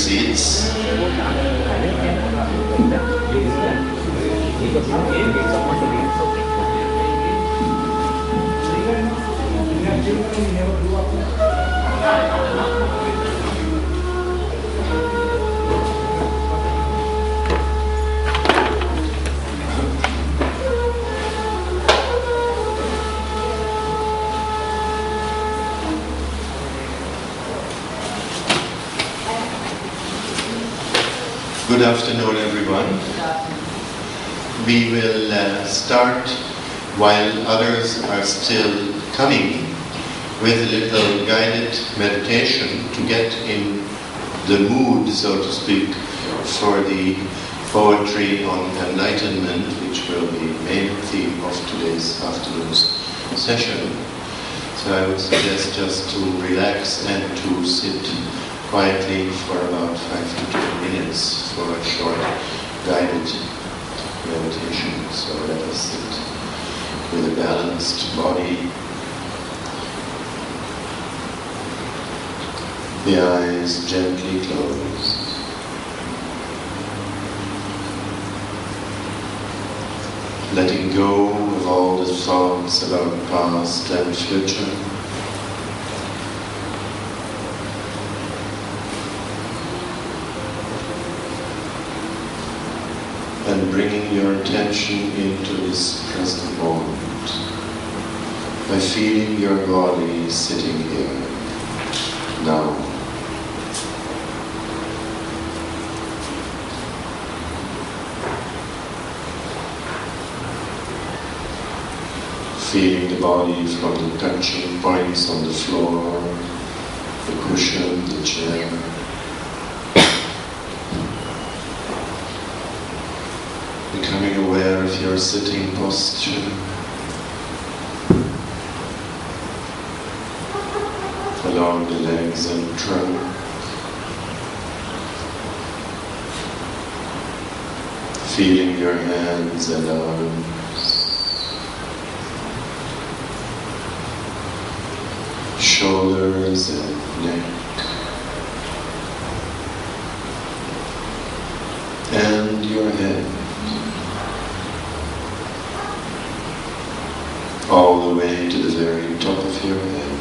seats. Good afternoon, everyone. We will start while others are still coming with a little guided meditation to get in the mood, so to speak, for the poetry on enlightenment, which will be the main theme of today's afternoon's session. So I would suggest just to relax and to sit quietly for about 5 to 10 minutes for a short guided meditation. So let us sit with a balanced body, the eyes gently closed. Letting go of all the thoughts about past and future. And bringing your attention into this present moment by feeling your body sitting here now. Feeling the body from the touching points on the floor, the cushion, the chair. Becoming aware of your sitting posture, along the legs and trunk. Feeling your hands and arms, shoulders and neck, and your head. All the way to the very top of your head.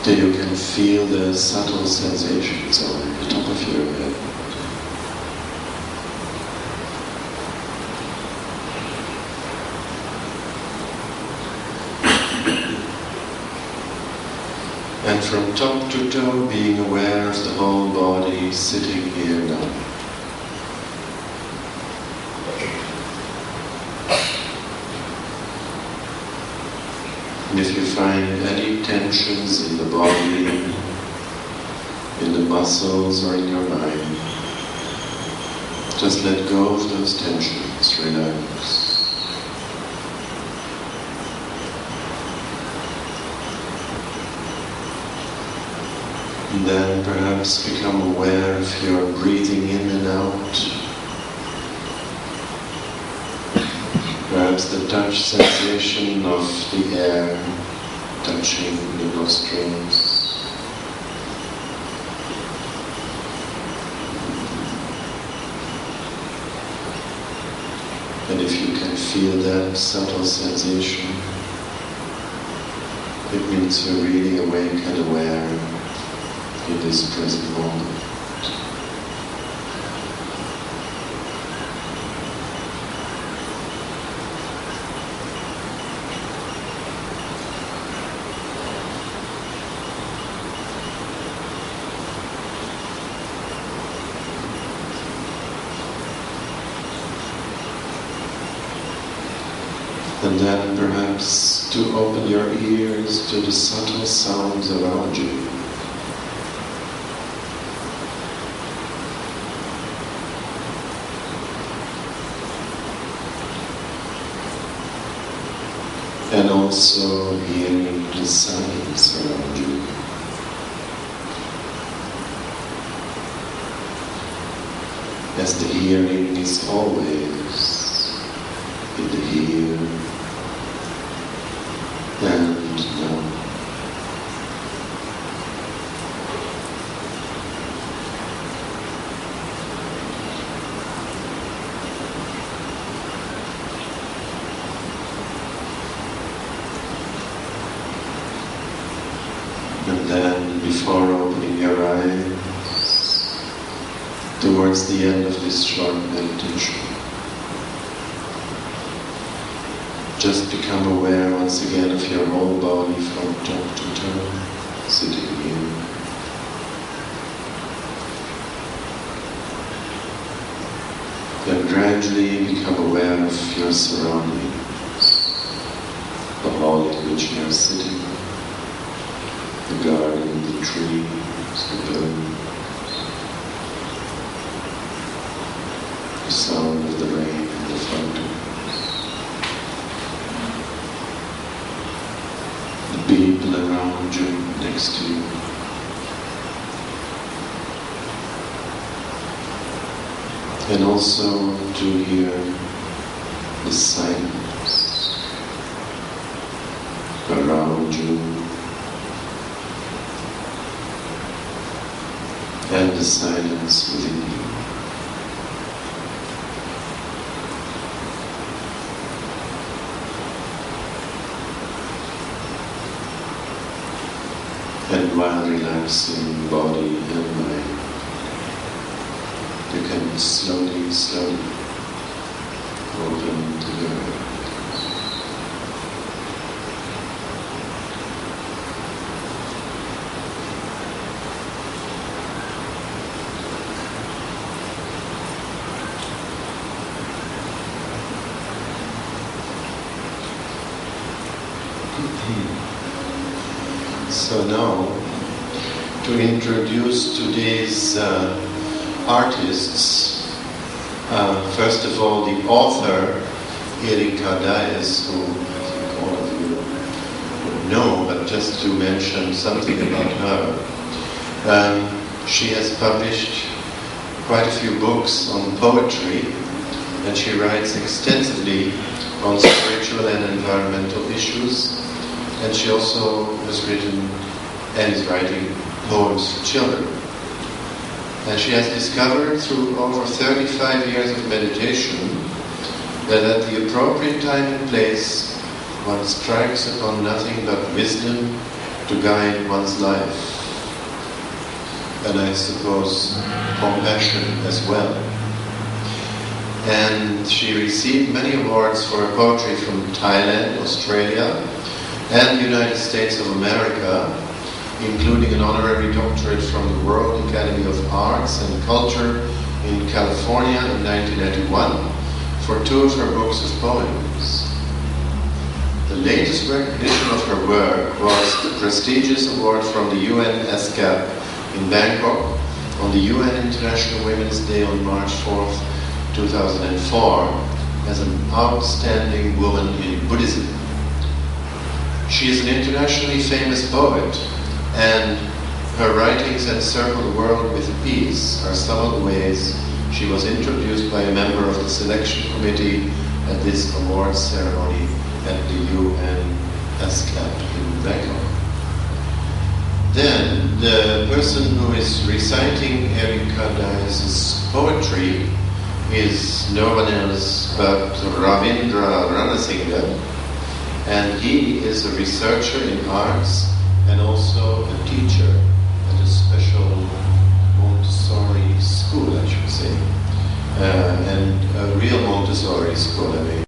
Till you can feel the subtle sensations on the top of your head. And from top to toe, being aware of the whole body sitting here now. And if you find any tensions in the body, in the muscles or in your mind, just let go of those tensions, relax. And then perhaps become aware of your breathing in and out. Perhaps the touch sensation of the air touching the nostrils. And if you can feel that subtle sensation, it means you're really awake and aware in this present moment. And then perhaps to open your ears to the subtle sounds around you. And also hearing the silence around you. As the hearing is always in the here and now. before opening your eyes towards the end of this short meditation. Just become aware once again of your whole body from top to toe, sitting here. Then gradually become aware of your surroundings, the hall in which you are sitting, the garden, the trees, the birds, the sound of the rain and the fountain, the people around you, next to you. And also to hear the silence around you and the silence within you. And while relaxing body and mind, you can slowly, slowly open to your eyes. So now, to introduce today's artists, first of all the author, Erika, who I think all of you would know, but just to mention something about her. She has published quite a few books on poetry, and she writes extensively on spiritual and environmental issues, and she also has written and is writing poems for children. And she has discovered through over 35 years of meditation that at the appropriate time and place one strikes upon nothing but wisdom to guide one's life. And I suppose compassion as well. And she received many awards for her poetry from Thailand, Australia, and the United States of America, including an honorary doctorate from the World Academy of Arts and Culture in California in 1991 for 2 of her books of poems. The latest recognition of her work was the prestigious award from the UN ESCAP in Bangkok on the UN International Women's Day on March 4th, 2004 as an outstanding woman in Buddhism. She is an internationally famous poet, and her writings that circle the world with peace are some of the ways she was introduced by a member of the selection committee at this awards ceremony at the UN ESCAP in Bangkok. Then, the person who is reciting Erika DIAS' poetry is no one else but Ravindra Ranasingha, and he is a researcher in arts and also a teacher at a special Montessori school, I should say, and a real Montessori school, I mean.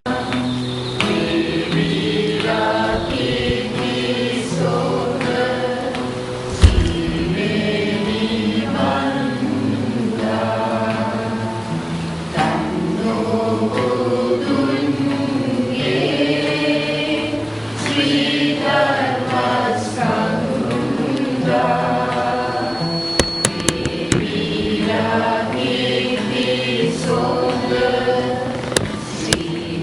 See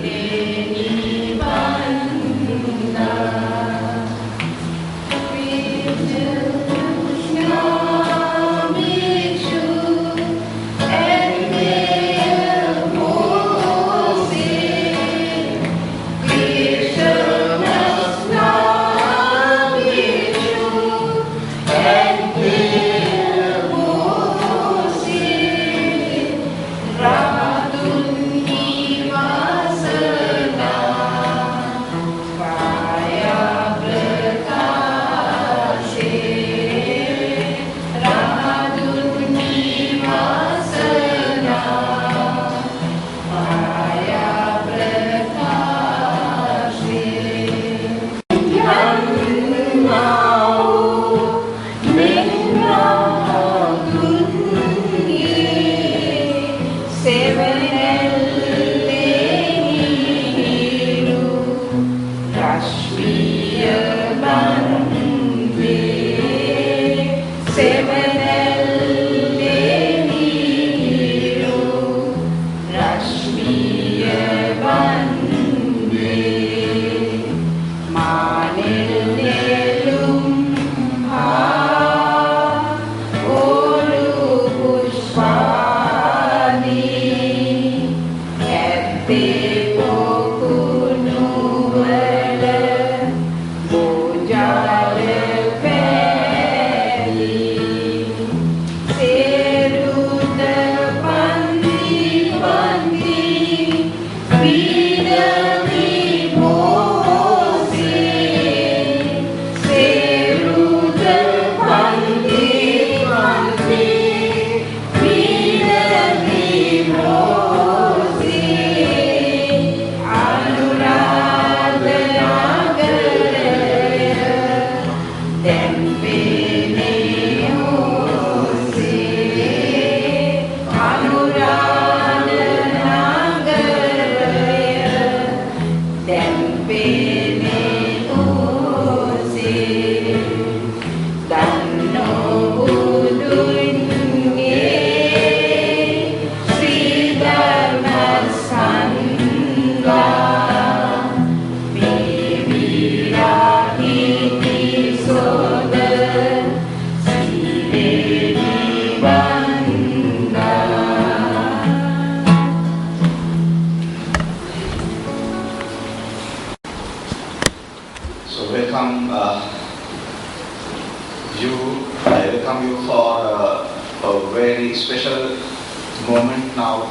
moment now,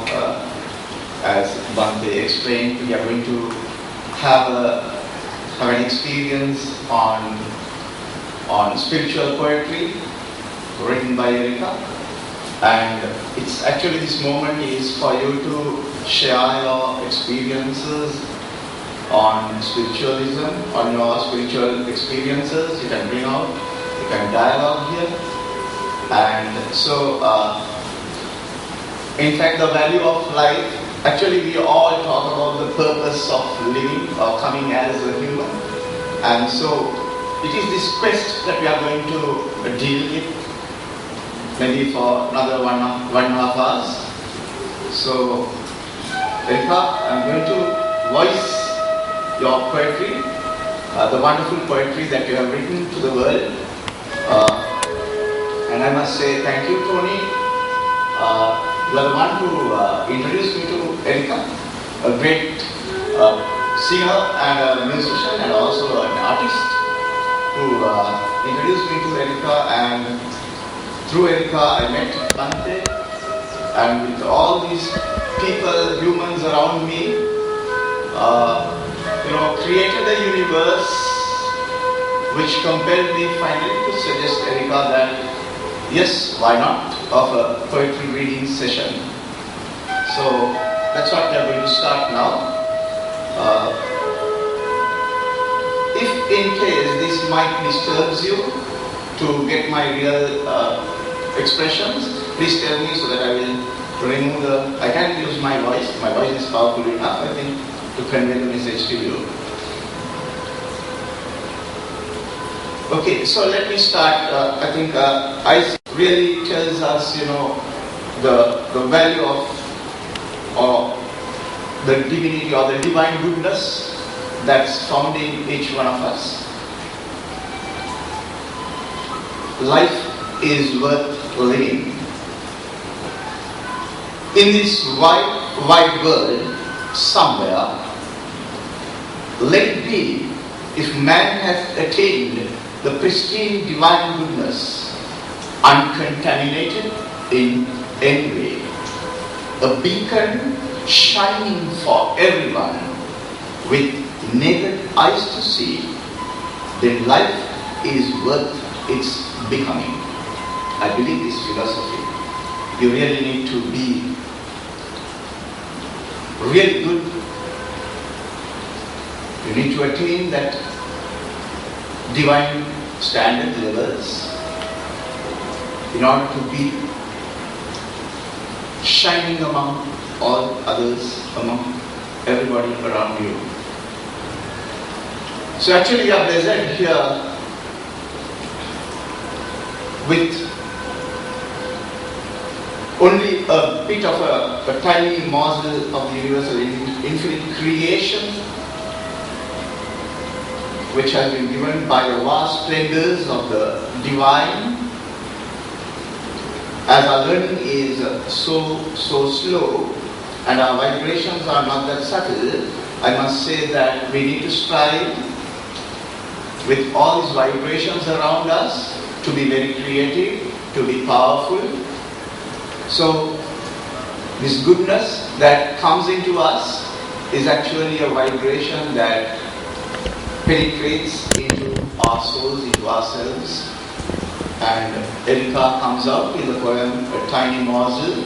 as Bhante explained, we are going to have an experience on spiritual poetry written by Erika. And it's actually, this moment is for you to share your experiences on spiritualism, on your spiritual experiences. You can bring out, you can dialogue here. And so, in fact, the value of life, actually we all talk about the purpose of living or coming as a human. And so, it is this quest that we are going to deal with, maybe for another one and a half hours. So, Erika, I'm going to voice your poetry, the wonderful poetry that you have written to the world. And I must say thank you, Tony. You are the one who introduced me to Erika, a great singer and a musician and also an artist, who introduced me to Erika, and through Erika I met Bhante, and with all these people, humans around me, created a universe which compelled me finally to suggest Erika that yes, why not, of a poetry reading session. So that's what we are going to start now. If in case this mic disturbs you to get my real expressions, please tell me so that I will remove I can use my voice. My voice is powerful enough, I think, to convey the message to you. Okay, so let me start. I think I really tells us, the value of the divinity or the divine goodness that's found in each one of us. Life is worth living. In this wide world, somewhere, let it be, if man has attained the pristine divine goodness, uncontaminated in any way, a beacon shining for everyone with naked eyes to see, then life is worth its becoming. I believe this philosophy. You really need to be really good. You need to attain that divine standard levels in order to be shining among all others, among everybody around you. So actually we are present here with only a bit of a tiny morsel of the universal infinite creation, which has been given by the vast splendors of the divine. As our learning is so slow and our vibrations are not that subtle, I must say that we need to strive with all these vibrations around us to be very creative, to be powerful. So this goodness that comes into us is actually a vibration that penetrates into our souls, into ourselves. And Erika comes out in the poem, A Tiny Morsel.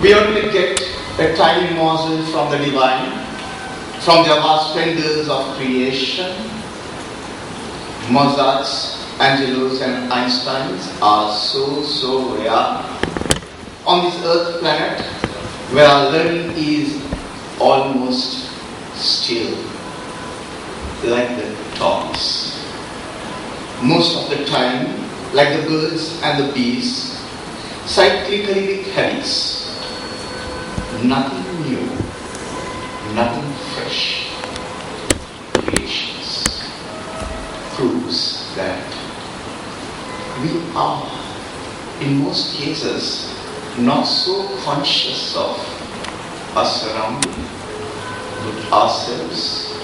We only get a tiny morsel from the divine, from the vast splendors of creation. Mozart's, Angelos and Einsteins are so rare on this earth planet, where our learning is almost still, like the tortoise. Most of the time, like the birds and the bees, cyclically with habits. Nothing new, nothing fresh. Creations proves that we are, in most cases, not so conscious of our surroundings, but ourselves,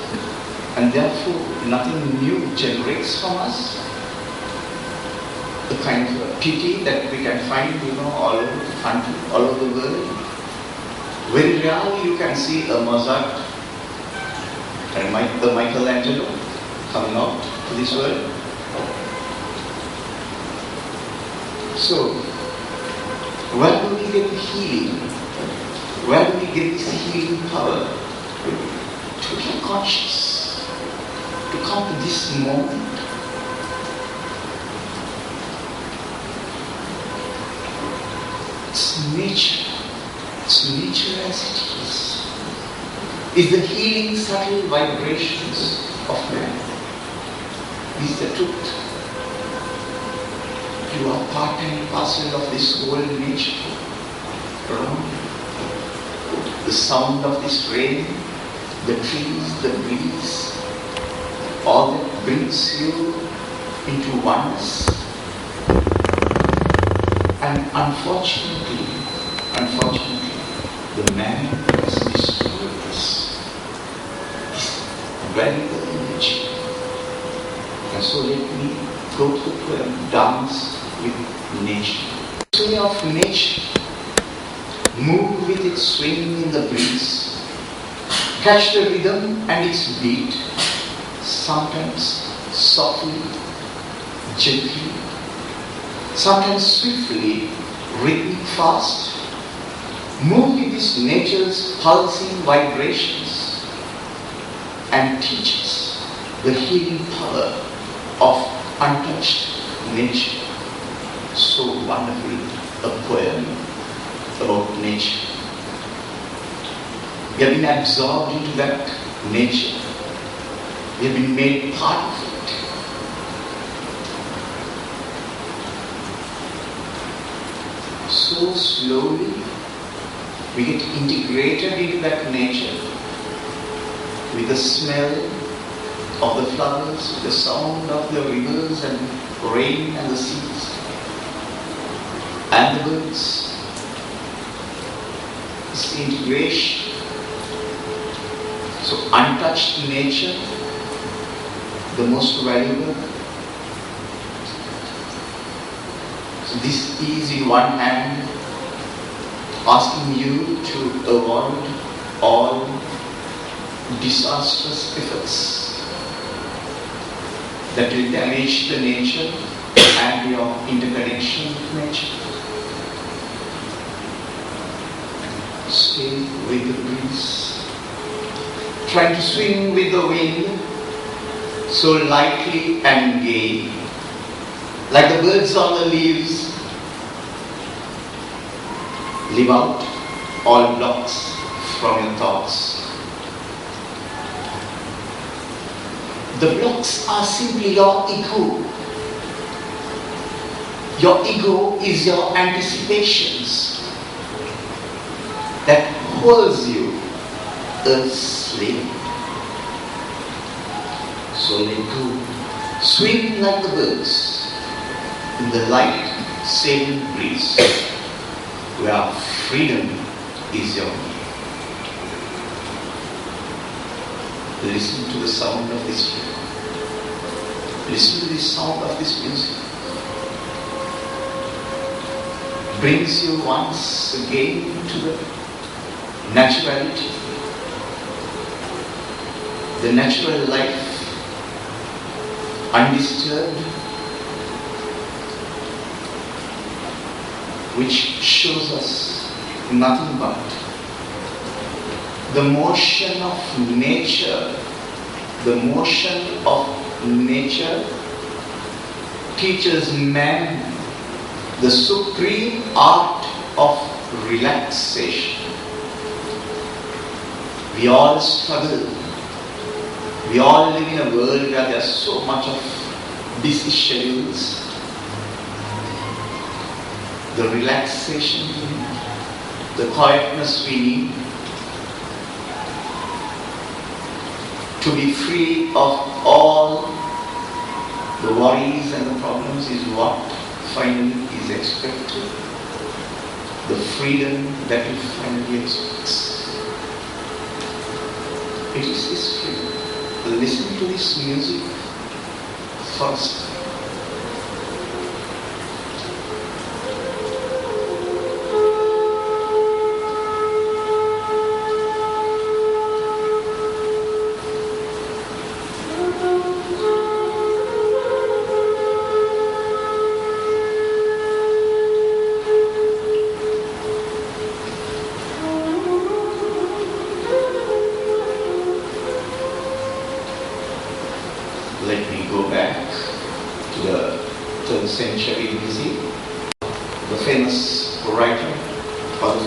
and therefore nothing new generates from us. a kind of pity that we can find, all over the country, all over the world. Very rarely you can see a Mozart and the Michelangelo coming out to this world. So, where do we get the healing? Where do we get this healing power? To become conscious, to come to this moment. It's nature as it is. Is the healing subtle vibrations of man. Is the truth. You are part and parcel of this whole nature around you. The sound of this rain, the trees, the breeze, all that brings you into oneness. And unfortunately, the man has destroyed this valuable energy. And so let me go to the poem, Dance with Nature. The way of nature, move with its swing in the breeze, catch the rhythm and its beat, sometimes softly, gently, sometimes swiftly, rhythmic fast. Move with this nature's pulsing vibrations and teach us the healing power of untouched nature. So wonderful, a poem about nature. We have been absorbed into that nature. We have been made part of it. So slowly we get integrated into that nature with the smell of the flowers, with the sound of the rivers and rain and the seas and the birds. It's the integration. So untouched nature, the most valuable. So this is in one hand asking you to avoid all disastrous efforts that will damage the nature and your interconnection with nature. Stay with the breeze, trying to swing with the wind so lightly and gay, like the birds on the leaves. Leave out all blocks from your thoughts. The blocks are simply your ego. Your ego is your anticipations that holds you a slave. So let go. Swing like the birds in the light sailing breeze, where freedom is your need. Listen to the sound of this river. Listen to the sound of this music. Brings you once again to the naturality, the natural life, undisturbed, which shows us nothing but the motion of nature. The motion of nature teaches man the supreme art of relaxation. We all struggle. We all live in a world where there is so much of busy schedules. The relaxation we need, the quietness we need, to be free of all the worries and the problems is what finally is expected. The freedom that we finally expect. It is this freedom. Listen to this music first.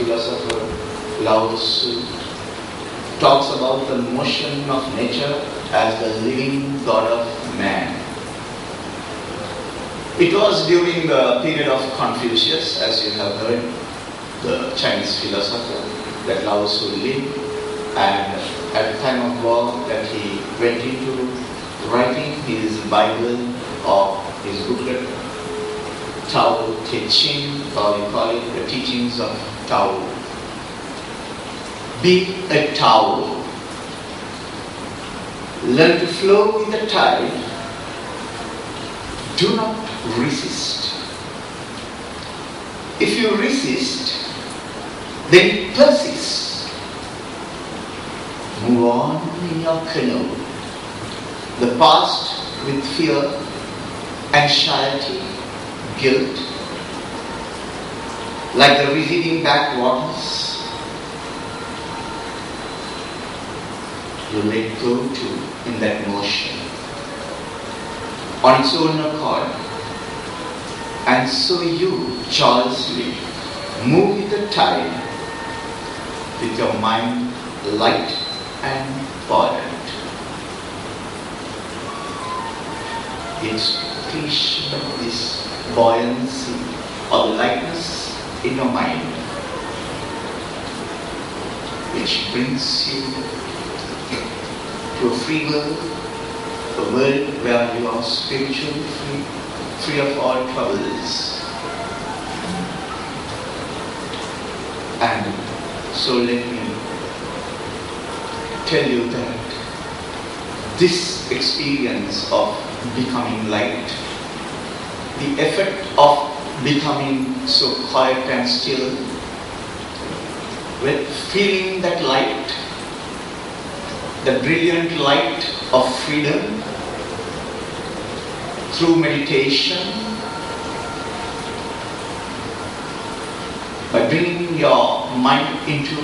philosopher Lao Tzu talks about the motion of nature as the living God of man. It was during the period of Confucius, as you have heard, the Chinese philosopher, that Lao Tzu lived, and at the time of war that he went into writing his Bible or his booklet, Tao Te Ching, or we call it the teachings of Tao. Be a Tao. Learn to flow with the tide. Do not resist. If you resist, then persist. Move on in your canoe. The past with fear, anxiety, guilt, like the receding backwaters, you let go to in that motion on its own accord. And so you joyously move with the tide, with your mind light and buoyant. The expression of this buoyancy or the lightness in your mind, which brings you to a free world, a world where you are spiritually free of all troubles. And so let me tell you that this experience of becoming light, the effect of becoming so quiet and still, with feeling that light, the brilliant light of freedom through meditation, by bringing your mind into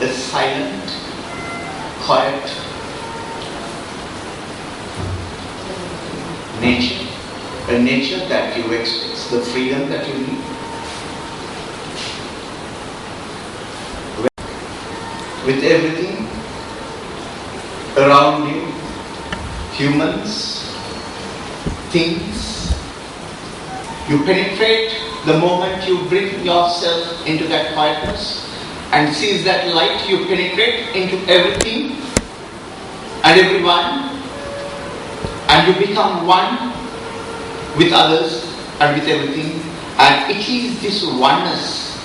a silent, quiet nature, a nature that you experience, the freedom that you need. With everything around you, humans, things, you penetrate the moment you bring yourself into that quietness and seize that light. You penetrate into everything and everyone, and you become one with others and with everything. And it is this oneness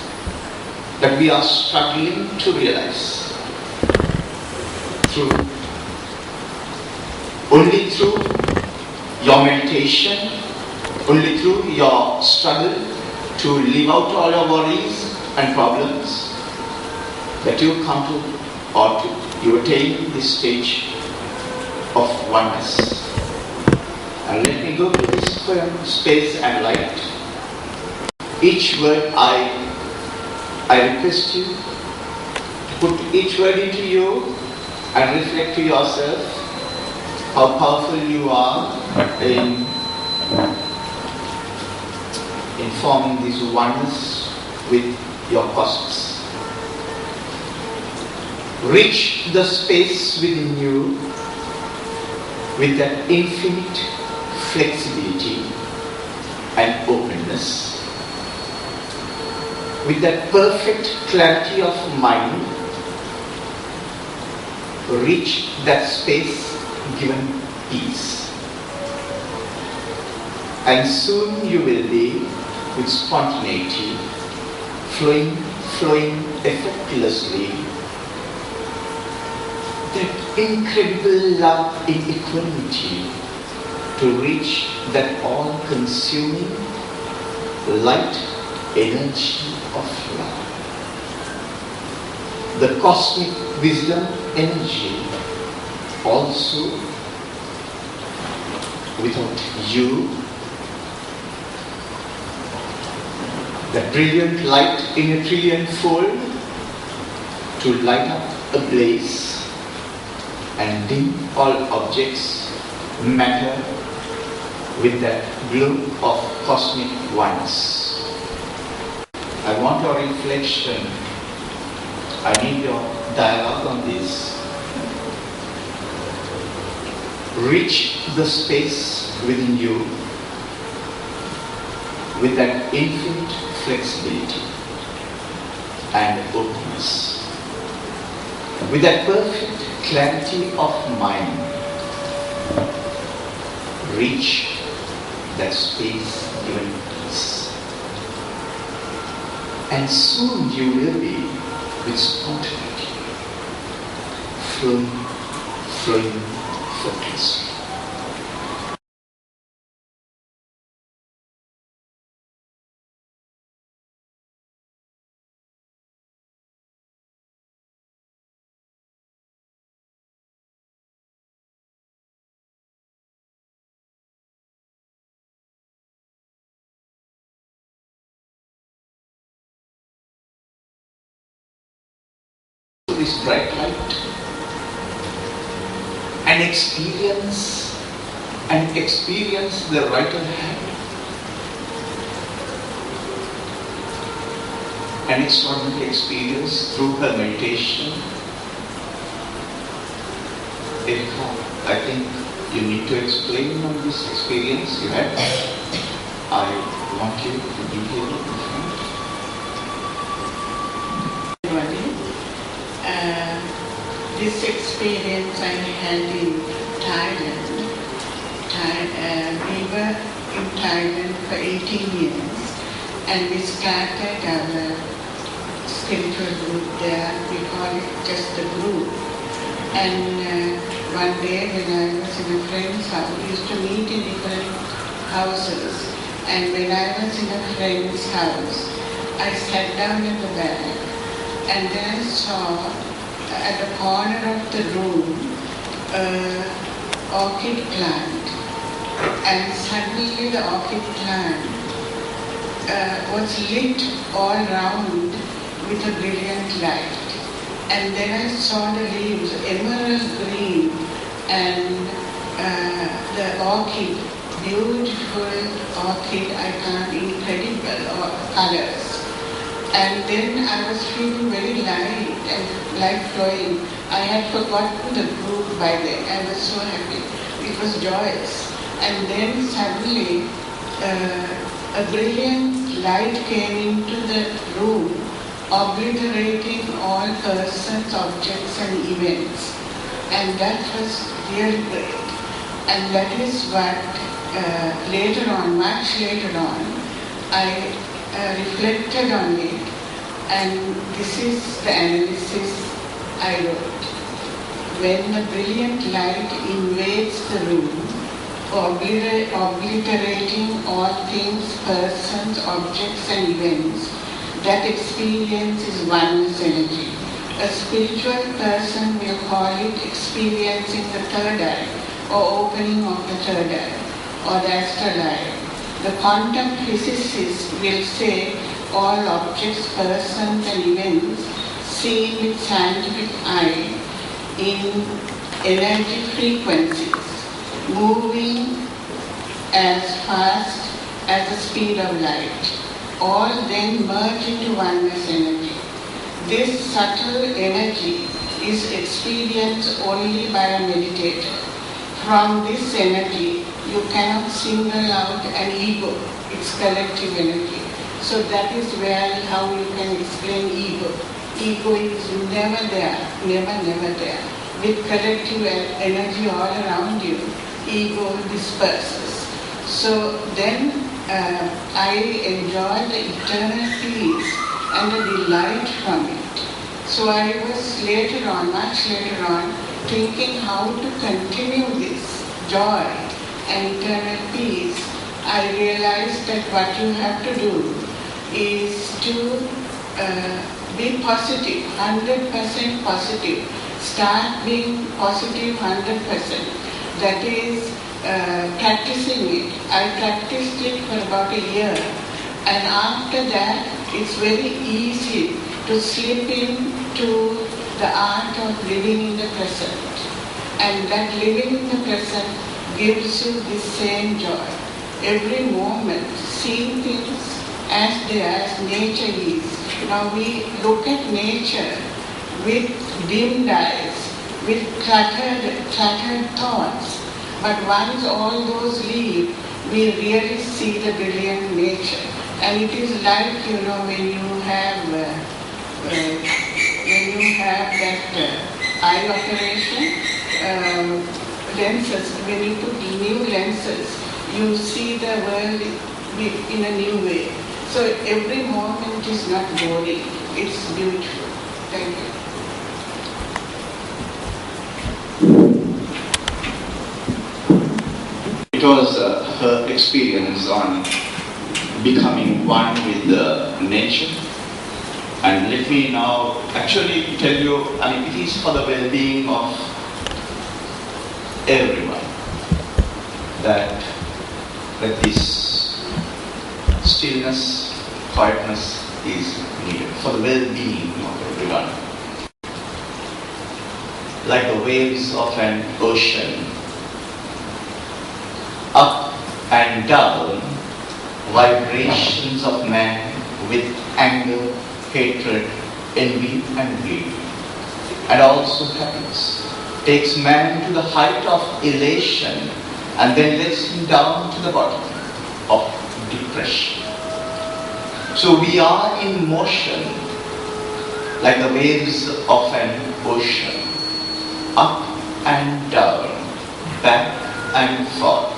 that we are struggling to realize. Only through your meditation, only through your struggle to leave out all your worries and problems, that you come to, or you attain this stage of oneness. And let me go to this space and light. Each word I request you to put each word into you and reflect to yourself how powerful you are in forming this oneness with your cosmos. Reach the space within you with that infinite flexibility and openness, with that perfect clarity of mind. Reach that space given peace, and soon you will be with spontaneity, flowing effortlessly, that incredible love in equanimity, to reach that all-consuming light energy of love, the cosmic wisdom energy. Also, without you, the brilliant light in a trillion fold to light up a blaze and dim all objects, matter, with that glow of cosmic oneness. I want your reflection. I need your dialogue on this. Reach the space within you with that infinite flexibility and openness, with that perfect clarity of mind. Reach that space given peace. And soon you will be with spontaneity, flowing effortlessly. This bright light and experience the right hand. An extraordinary experience through her meditation. Erika, I think you need to explain on this experience you had. I want you to be here in front. This experience I had in Thailand. We were in Thailand for 18 years and we started our spiritual group there. We call it just the group. And one day when I was in a friend's house, we used to meet in different houses. And when I was in a friend's house, I sat down at the back and then I saw at the corner of the room orchid plant, and suddenly the orchid plant was lit all round with a brilliant light. And then I saw the leaves, emerald green, and the orchid, beautiful orchid, incredible colors. And then I was feeling very light and light flowing. I had forgotten the group by then. I was so happy. It was joyous. And then suddenly a brilliant light came into the room, obliterating all persons, objects and events. And that was really great. And that is what later on, much later on, I reflected on it, and this is the analysis I wrote. When the brilliant light invades the room, obliterating all things, persons, objects and events, that experience is oneness energy. A spiritual person will call it experiencing the third eye, or opening of the third eye, or the astral eye. The quantum physicists will say all objects, persons and events seen with scientific eye in energy frequencies, moving as fast as the speed of light, all then merge into oneness energy. This subtle energy is experienced only by a meditator. From this energy, you cannot single out an ego, it's collective energy. So that is how you can explain ego. Ego is never there, never there. With collective energy all around you, ego disperses. So then I enjoy the eternal peace and the delight from it. So I was later on, much later on, thinking how to continue this joy and eternal peace. I realized that what you have to do is to be positive, 100% positive. Start being positive 100%. That is practicing it. I practiced it for about a year, and after that it's very easy to slip into the art of living in the present. And that living in the present gives you the same joy. Every moment, seeing things as nature is. Now we look at nature with dimmed eyes, with cluttered thoughts. But once all those leave, we really see the brilliant nature. And it is like, when you have that eye operation, lenses, when you put new lenses, you see the world in a new way. So every moment is not boring, it's beautiful. Thank you. It was her experience on becoming one with the nature. And let me now actually tell you, it is for the well-being of everyone that this stillness, quietness is needed for the well-being of everyone. Like the waves of an ocean, up and down, vibrations of man with anger, hatred, envy and greed, and also happiness, takes man to the height of elation and then lets him down to the bottom of depression. So we are in motion like the waves of an ocean, up and down, back and forth.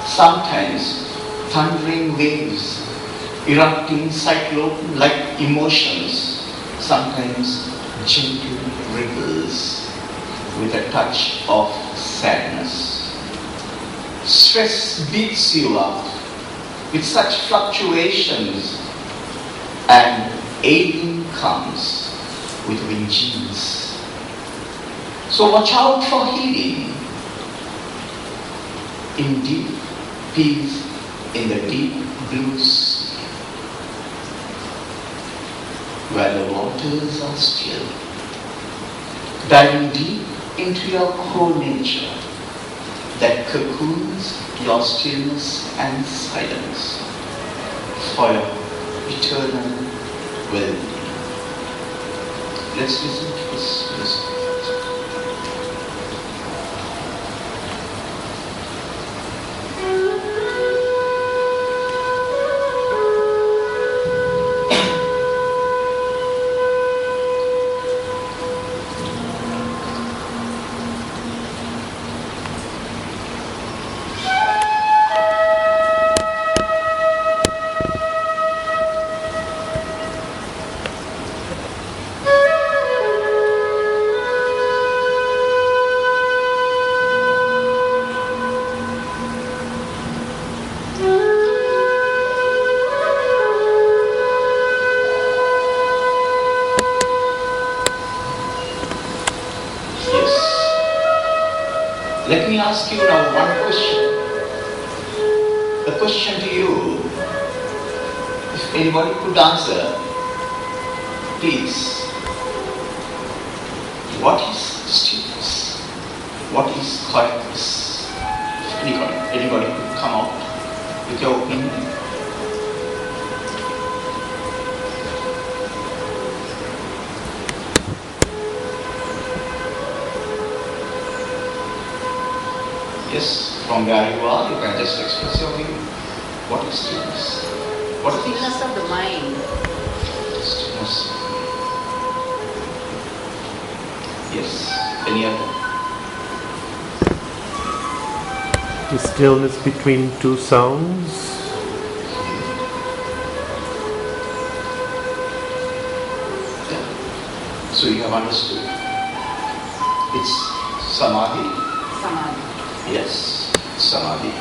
Sometimes thundering waves, erupting cyclone-like emotions, sometimes gentle ripples with a touch of sadness. Stress beats you up with such fluctuations, and aging comes with vengeance. So watch out for healing in deep peace in the deep blue sea, where the waters are still. Diving deep into your core nature that cocoons your stillness and silence for your eternal well-being. Let's listen to this music. Let me ask you now one question. The question to you, if anybody could answer, please. What is stillness? What is quietness? Anybody could come out with your opinion. Yes, from where you are, you can just express your view. What is stillness? What is stillness of the mind? Stillness. Yes. Any other? The stillness between two sounds. Yeah. So you have understood. It's samadhi. Samadhi. Yes, samadhi.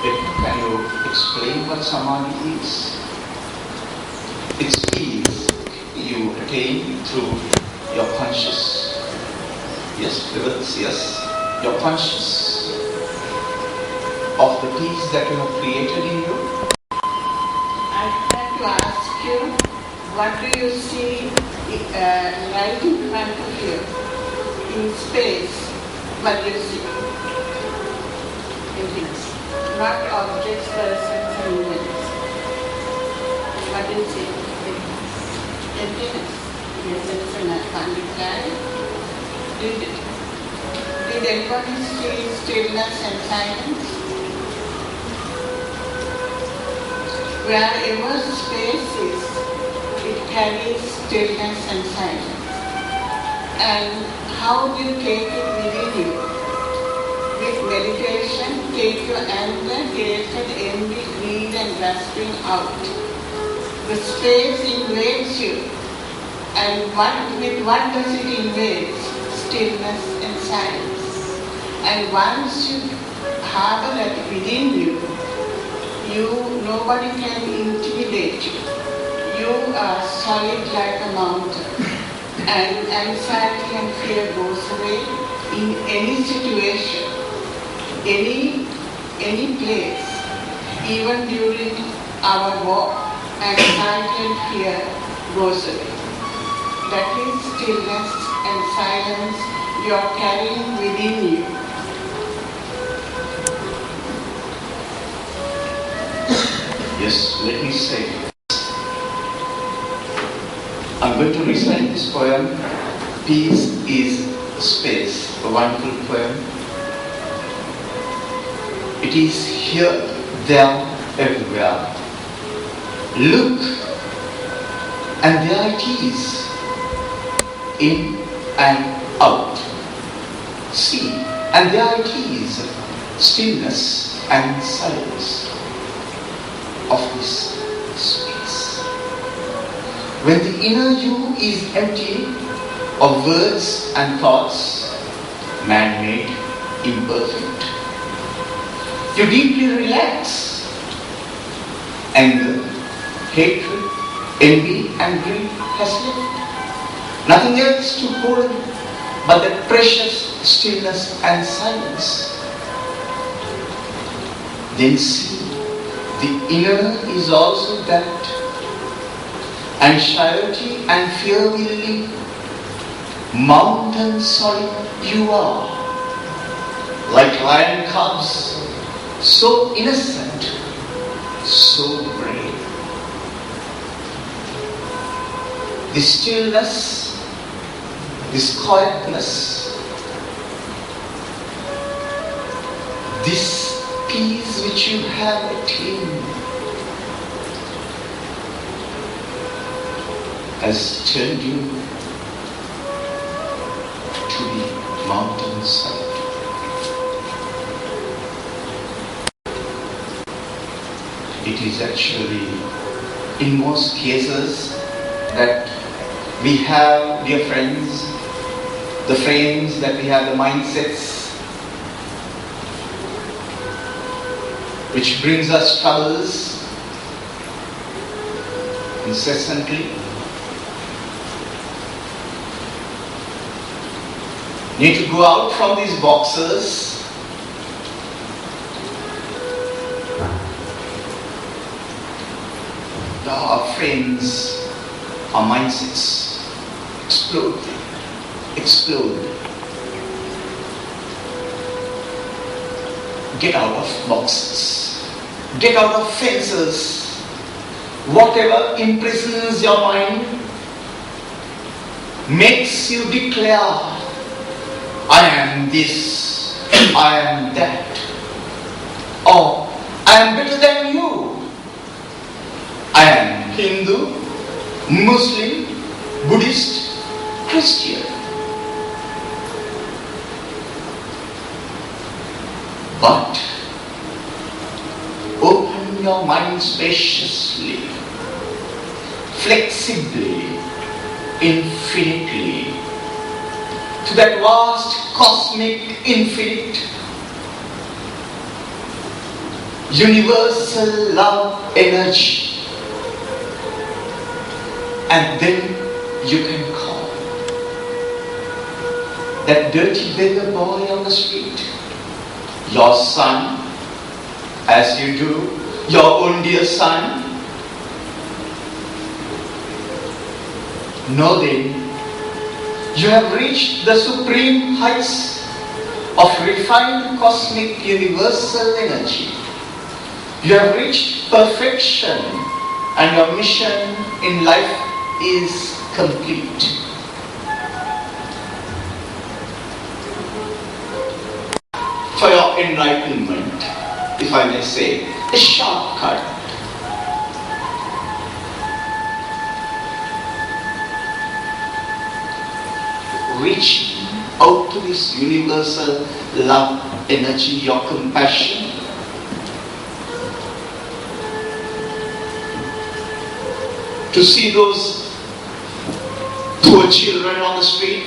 Can you explain what samadhi is? It's peace you attain through your conscious. Yes, pivots, yes. Your conscious of the peace that you have created in you. I'd like to ask you, what do you see right in front of you in space? What do you see? Emptiness. not objects, persons, and events. What is it? Emptiness. Yes, it's a fun reply. Did anybody see stillness and silence? Wherever space is, it carries stillness and silence. And how do you take it within you? With meditation, take your anger, hatred, envy, greed and grasping out. The space invades you. And with what does it invade? Stillness and silence. And once you harbor that within you, nobody can intimidate you. You are solid like a mountain. And anxiety and fear goes away in any situation, any place. Even during our walk, anxiety and fear goes away. That is stillness and silence you are carrying within you. Yes, let me say. I'm going to recite this poem. Peace is space, a wonderful poem. It is here, there, everywhere. Look, and there it is, in and out. See, and there it is, stillness and silence of this space. When the inner you is empty of words and thoughts, man-made, imperfect, you deeply relax. Anger, hatred, envy and greed has left. Nothing else to hold but that precious stillness and silence. Then see, the inner is also that. Anxiety and fear will leave. Mountain solid you are, like lion cubs, so innocent, so brave. This stillness, this quietness, this peace which you have attained has turned you to the mountainside. It is actually, in most cases, that we have, dear friends, the frames that we have, the mindsets, which brings us troubles incessantly. Need to go out from these boxes our frames, our mindsets explode. Get out of boxes. Get out of fences. Whatever imprisons your mind makes you declare, I am this, I am that, or I am better than you. I am Hindu, Muslim, Buddhist, Christian. But open your mind spaciously, flexibly, infinitely, to that vast cosmic infinite, universal love energy. And then you can call that dirty beggar boy on the street your son, as you do your own dear son. Know then, you have reached the supreme heights of refined cosmic universal energy. You have reached perfection and your mission in life is complete. For your enlightenment, if I may say, a shortcut. Reaching out to this universal love energy, your compassion. To see those poor children on the street.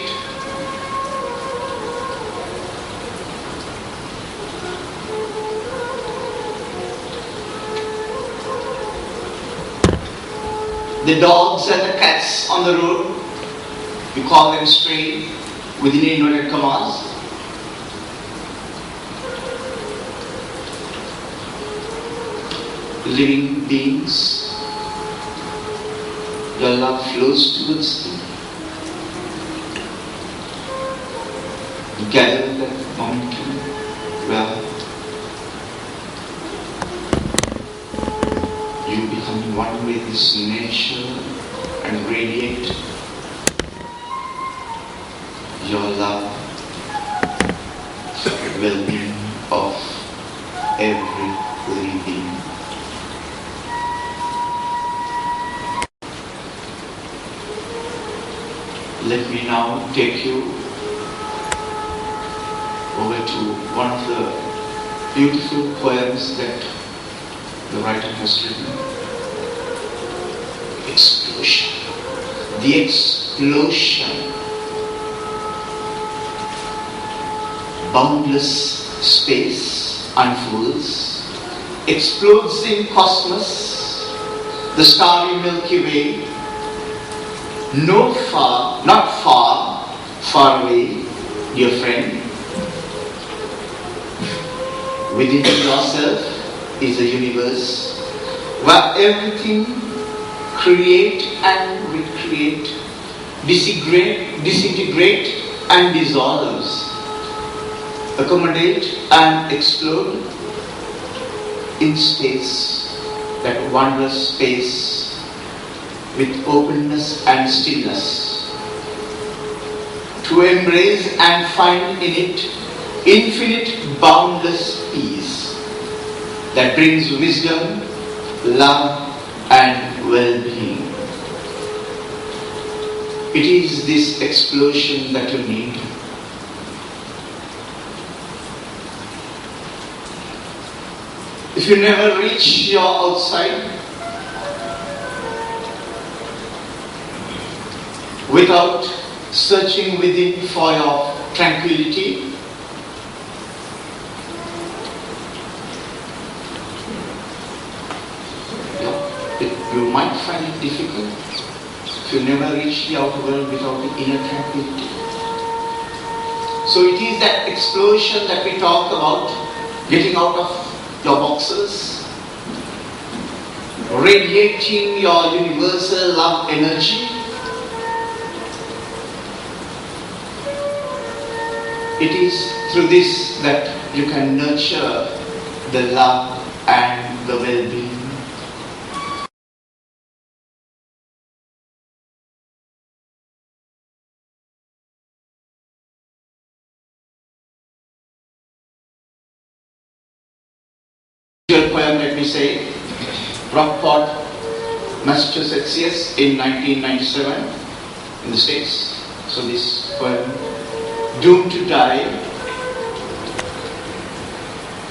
The dogs and the cats on the road, you call them stray within inverted commas. Living beings, your love flows towards them. You gather that mountain where you become one with this nature and radiate your love for the well-being of every living being. Let me now take you over to one of the beautiful poems that the writer has written. Explosion. The explosion. Boundless space unfolds, explodes in cosmos, the starry Milky Way. Not far away, dear friend. Within yourself is a universe where everything create and recreate, disintegrate and dissolves, accommodate and explode in space, that wondrous space with openness and stillness, to embrace and find in it infinite boundless peace that brings wisdom, love and well-being. It is this explosion that you need. If you never reach your outside without searching within for your tranquility, you might find it difficult if you never reach the outer world without the inner tranquility. So it is that explosion that we talk about, getting out of your boxes, radiating your universal love energy. It is through this that you can nurture the love and the well-being. Poem, let me say, Rockport, Massachusetts, yes, in 1997 in the States. So this poem, Doomed to Die,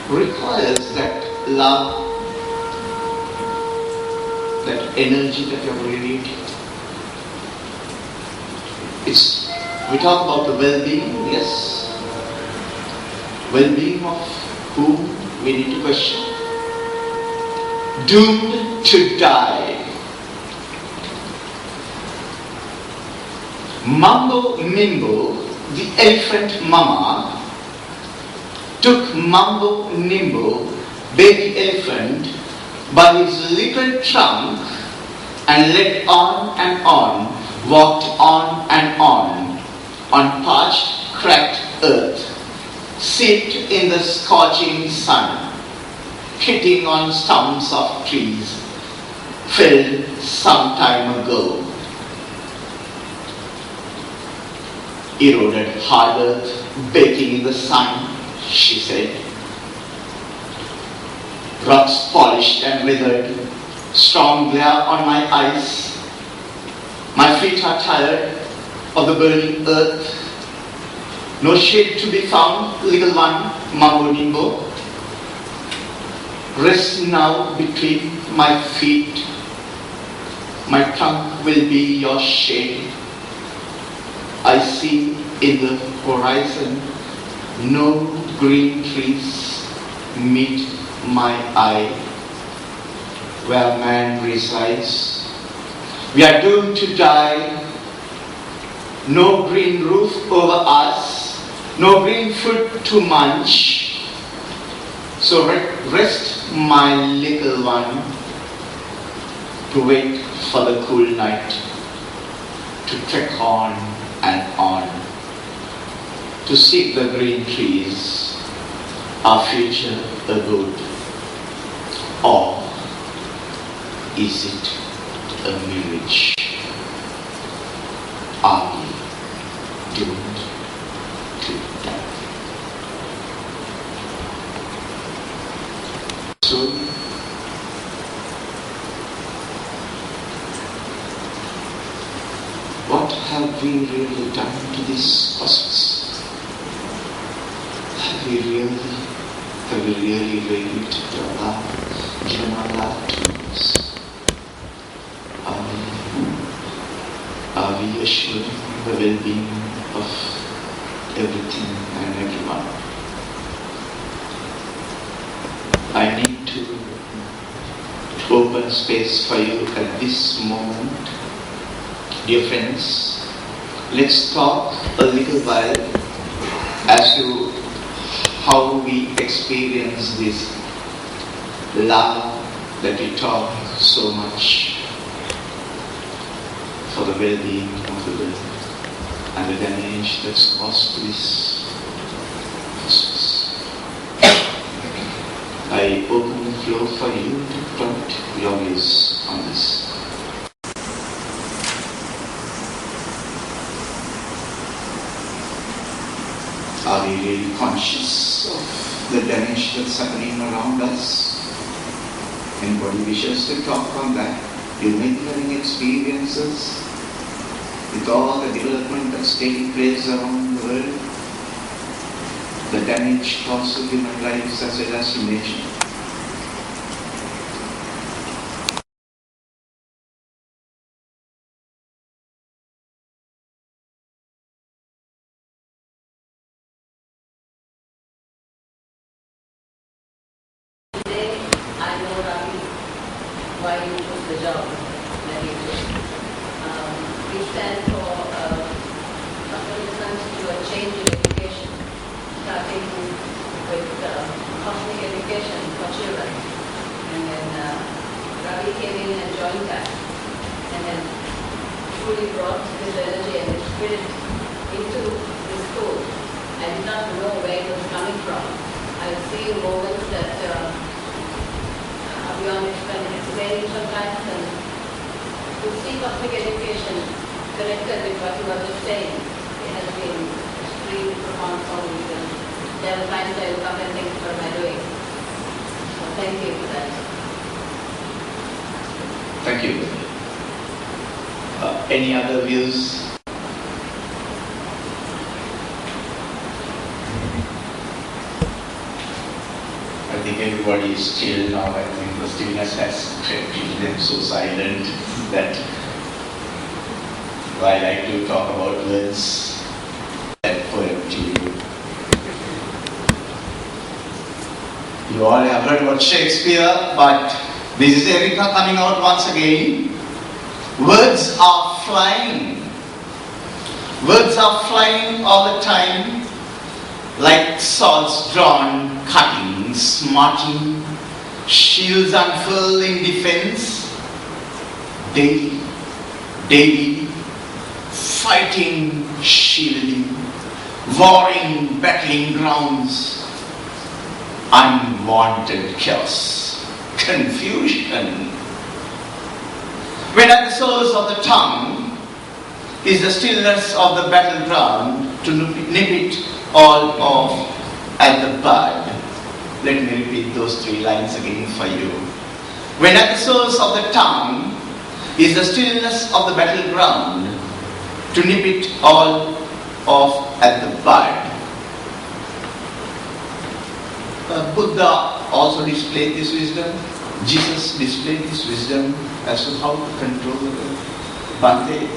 requires that love, that energy that you are radiating. We talk about the well-being, yes. Well-being of whom we need to question. Doomed to die. Mambo Nimbo, the elephant mama, took Mambo Nimbo, baby elephant, by his little trunk and led on, walked on parched, cracked earth, seeped in the scorching sun. hitting on stumps of trees felled some time ago. Eroded hard earth, baking in the sun, she said. Rocks polished and withered, strong glare on my eyes. My feet are tired of the burning earth. No shade to be found, little one, Mambo Nimbo. Rest now between my feet. My trunk will be your shade. I see in the horizon no green trees meet my eye. Where man resides, we are doomed to die. No green roof over us, no green food to munch. So rest, my little one, to wait for the cool night, to trek on and on, to seek the green trees, our future abode. Or is it a mirage? Are we doomed to die? So, what have we really done to this cosmos? Have we really given our life to us? Are we assuring the well-being of everything and everyone? I need to open space for you at this moment. Dear friends, let's talk a little while as to how we experience this love that we talk so much for the well-being of the world and the damage that's caused to this cosmos. I open the floor for you to put your views on this. Are we really conscious of the damage that's happening around us? Anybody wishes to talk on that? You may be having experiences with all the development that's taking place around the world, the damage caused to human lives as well as to nature. Today, I know, Ravi, why you took the job that you did. We stand for solutions to a change in education, starting with cosmic education for children. And then Ravi came in and joined that, and then truly brought this energy and this spirit into the school. I did not know where it was coming from. I was seeing moments that beyond explaining sometimes, and to see cosmic education connected with what you were just saying, it has been extremely profound for me. And there are times I look up and think, what am I doing? So thank you for that. Thank you. Any other views? I think everybody is still now. I think the stillness has kept them so silent that while I do talk about words, that poem to you. You all have heard about Shakespeare, but this is Erika coming out once again. Words are flying. Words are flying all the time, like swords drawn, cutting, smarting, shields unfurled in defense. Daily, fighting, shielding, warring, battling grounds. unwanted chaos, confusion. When at the source of the tongue is the stillness of the battleground to nip it all off at the bud. Let me repeat those 3 lines again for you. When at the source of the tongue is the stillness of the battleground to nip it all off at the bud. Buddha also displayed this wisdom. Jesus displayed this wisdom as to how to control the Bhante.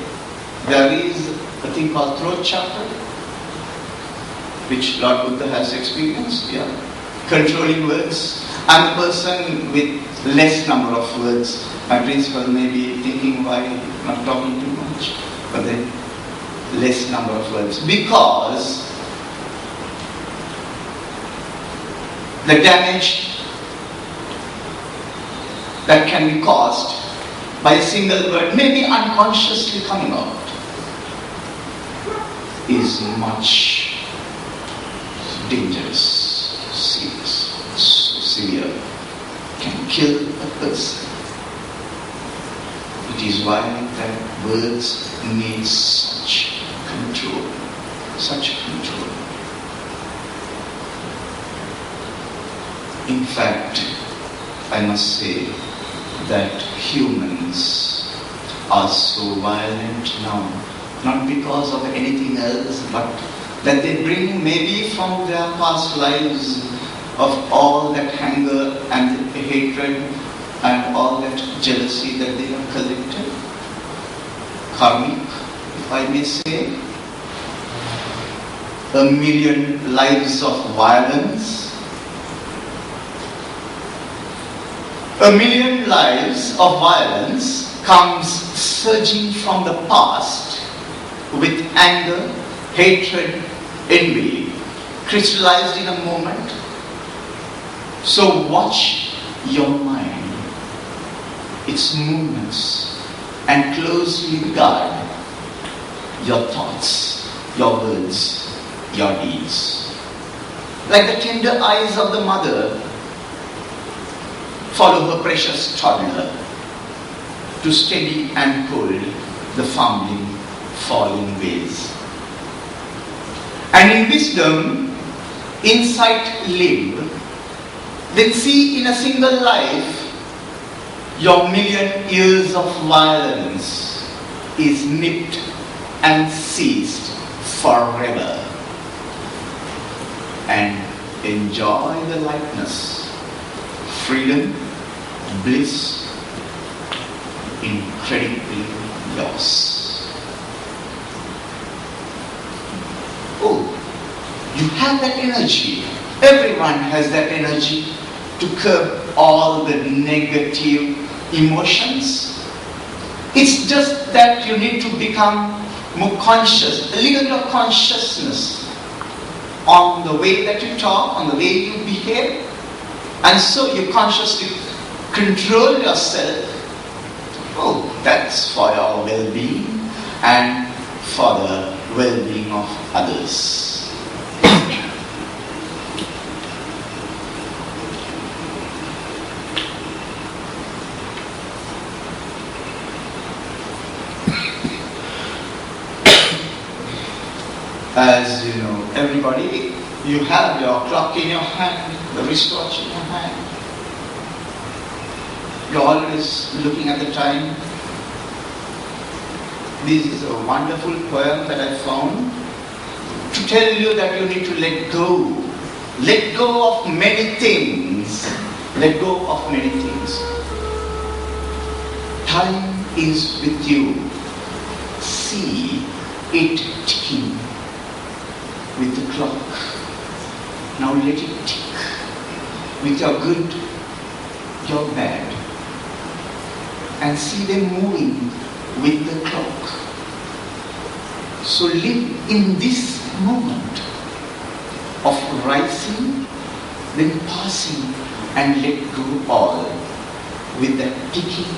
There is a thing called throat chakra, which Lord Buddha has experienced. Yeah, controlling words. I'm a person with less number of words. My principal may be thinking why not talking too much, but then less number of words, because the damage that can be caused by a single word, maybe unconsciously coming out, is much dangerous, serious, so severe, can kill a person. It is why that words need such control, such control. In fact, I must say that humans are so violent now, not because of anything else, but that they bring maybe from their past lives of all that anger and hatred and all that jealousy that they have collected. Karmic, if I may say. 1,000,000 lives of violence. 1,000,000 lives of violence comes surging from the past with anger, hatred, envy, crystallized in a moment. So watch your mind, its movements, and closely guard your thoughts, your words, your deeds. Like the tender eyes of the mother follow her precious toddler to steady and hold the fumbling, falling ways. And in wisdom, insight live, then see in a single life your 1,000,000 years of violence is nipped and ceased forever. And enjoy the lightness, freedom, bliss, incredibly yours. Oh, you have that energy. Everyone has that energy to curb all the negative emotions. It's just that you need to become more conscious, a little bit of consciousness on the way that you talk, on the way you behave. And so you consciously control yourself. Oh, that's for your well-being and for the well-being of others. As you know, everybody, you have your clock in your hand, the wristwatch in your hand. You're always looking at the time. This is a wonderful poem that I found to tell you that you need to let go. Let go of many things. Let go of many things. Time is with you. See it ticking with the clock. Now let it tick with your good, your bad, and see them moving with the clock. So live in this moment of rising, then passing, and let go all with that ticking.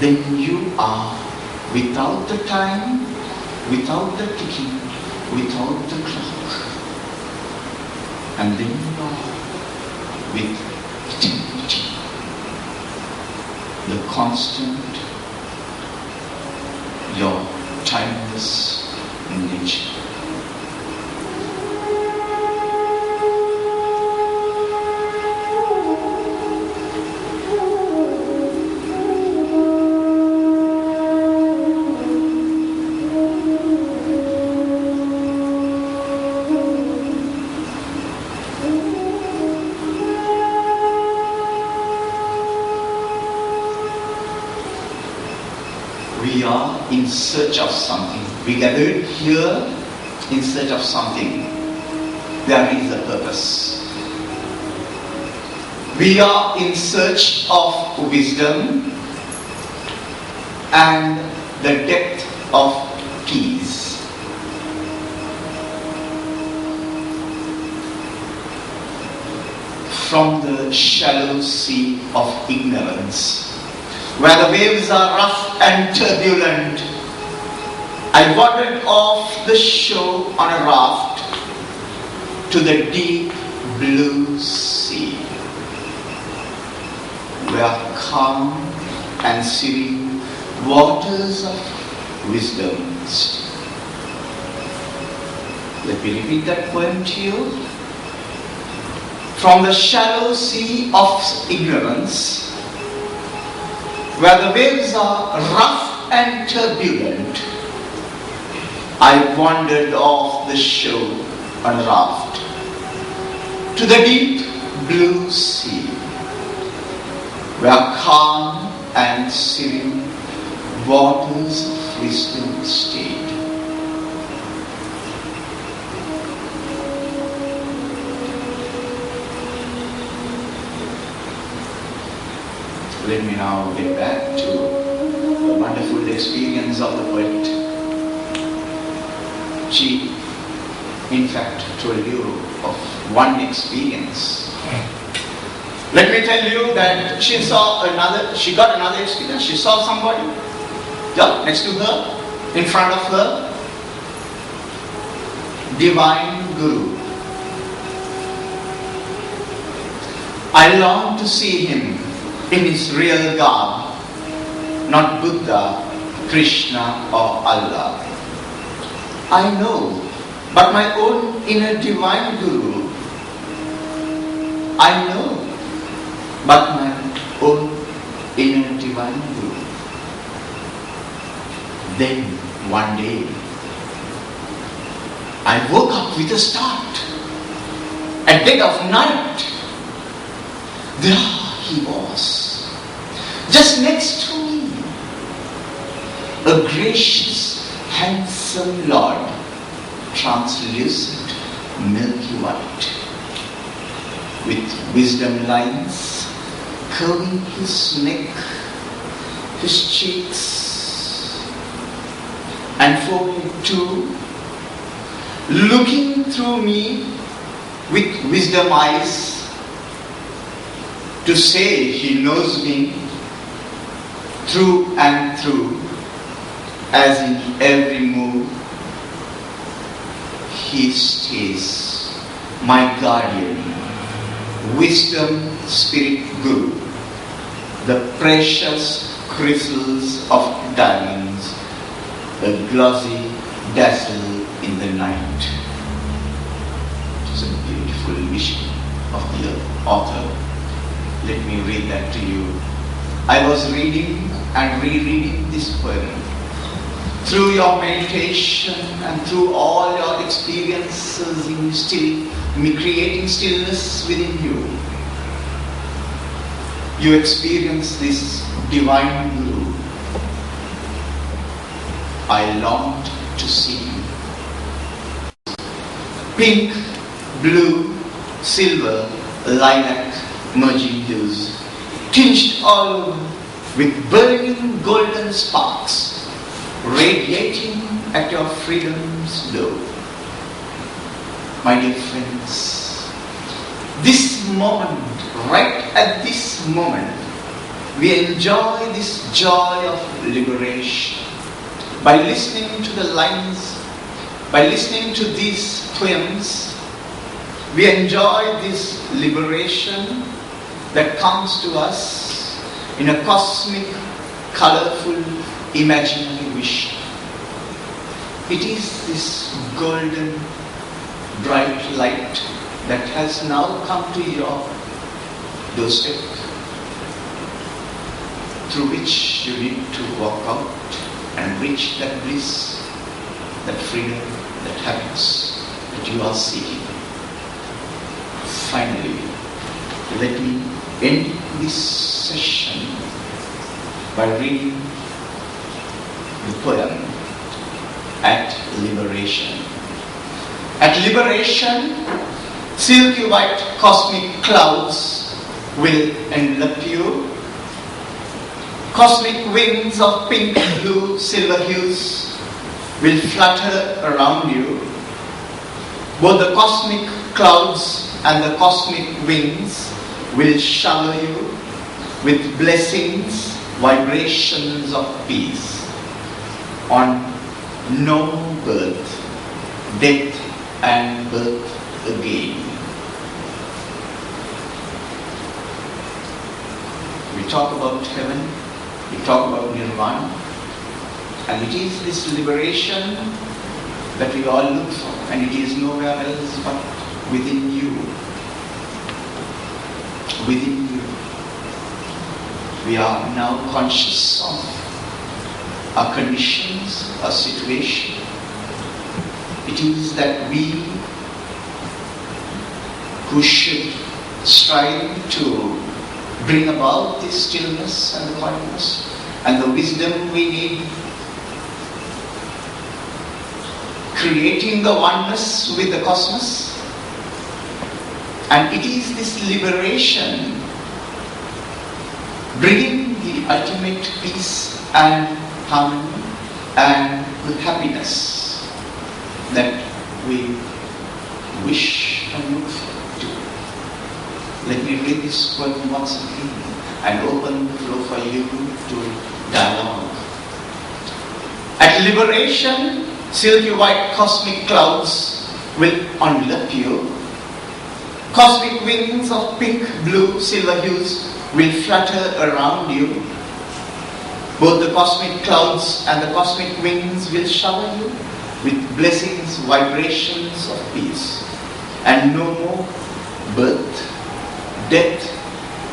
Then you are without the time, without the ticking, without the clock. And then you are with eternity, the constant, your timeless nature. We are in search of something. We gathered here in search of something. There is a purpose. We are in search of wisdom and the depth of peace. From the shallow sea of ignorance, where the waves are rough and turbulent, I wandered off the shore on a raft to the deep blue sea, where calm and serene waters of wisdom stay. Let me repeat that poem to you. From the shallow sea of ignorance, where the waves are rough and turbulent, I wandered off the shore on a raft to the deep blue sea, where calm and serene waters of wisdom stayed. Let me now get back to the wonderful experience of the poet. She, in fact, told you of one experience. Let me tell you that she got another experience. She saw somebody next to her, in front of her, divine Guru. I longed to see him in his real garb, not Buddha, Krishna or Allah. I know, but my own inner divine Guru. I know, but my own inner divine Guru. Then one day, I woke up with a start. At dead of night, there he was, just next to me, a gracious, handsome Lord, translucent, milky white, with wisdom lines curving his neck, his cheeks, and forehead too, looking through me with wisdom eyes, to say he knows me through and through, as in every move he stays, my guardian, wisdom spirit Guru, the precious crystals of diamonds, a glossy dazzle in the night. It is a beautiful vision of the author. Let me read that to you. I was reading and rereading this poem. Through your meditation and through all your experiences in creating stillness within you, you experience this divine Guru. I longed to see him. Pink, blue, silver, lilac, merging hues, tinged all over with burning golden sparks, radiating at your freedom's glow. My dear friends, this moment, right at this moment, we enjoy this joy of liberation by listening to the lines, by listening to these poems. we enjoy this liberation that comes to us in a cosmic, colorful, imaginary wish. It is this golden, bright light that has now come to your doorstep, through which you need to walk out and reach that bliss, that freedom, that happiness that you are seeking. Finally, let me end this session by reading the poem At Liberation. At liberation, silky white cosmic clouds will envelop you. Cosmic wings of pink, blue, silver hues will flutter around you. Both the cosmic clouds and the cosmic wings will shower you with blessings, vibrations of peace. On no birth, death and birth again. We talk about heaven, we talk about nirvana, and it is this liberation that we all look for, and it is nowhere else but within you. Within you. We are now conscious of our conditions, our situation. It is that we who should strive to bring about this stillness and the quietness and the wisdom we need, creating the oneness with the cosmos. And it is this liberation, bringing the ultimate peace and harmony and the happiness that we wish and look forward to. Let me read this poem once again and open the floor for you to dialogue. At liberation, silky white cosmic clouds will envelop you. Cosmic wings of pink, blue, silver hues will flutter around you. Both the cosmic clouds and the cosmic wings will shower you with blessings, vibrations of peace. And no more birth, death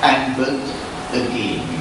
and birth again.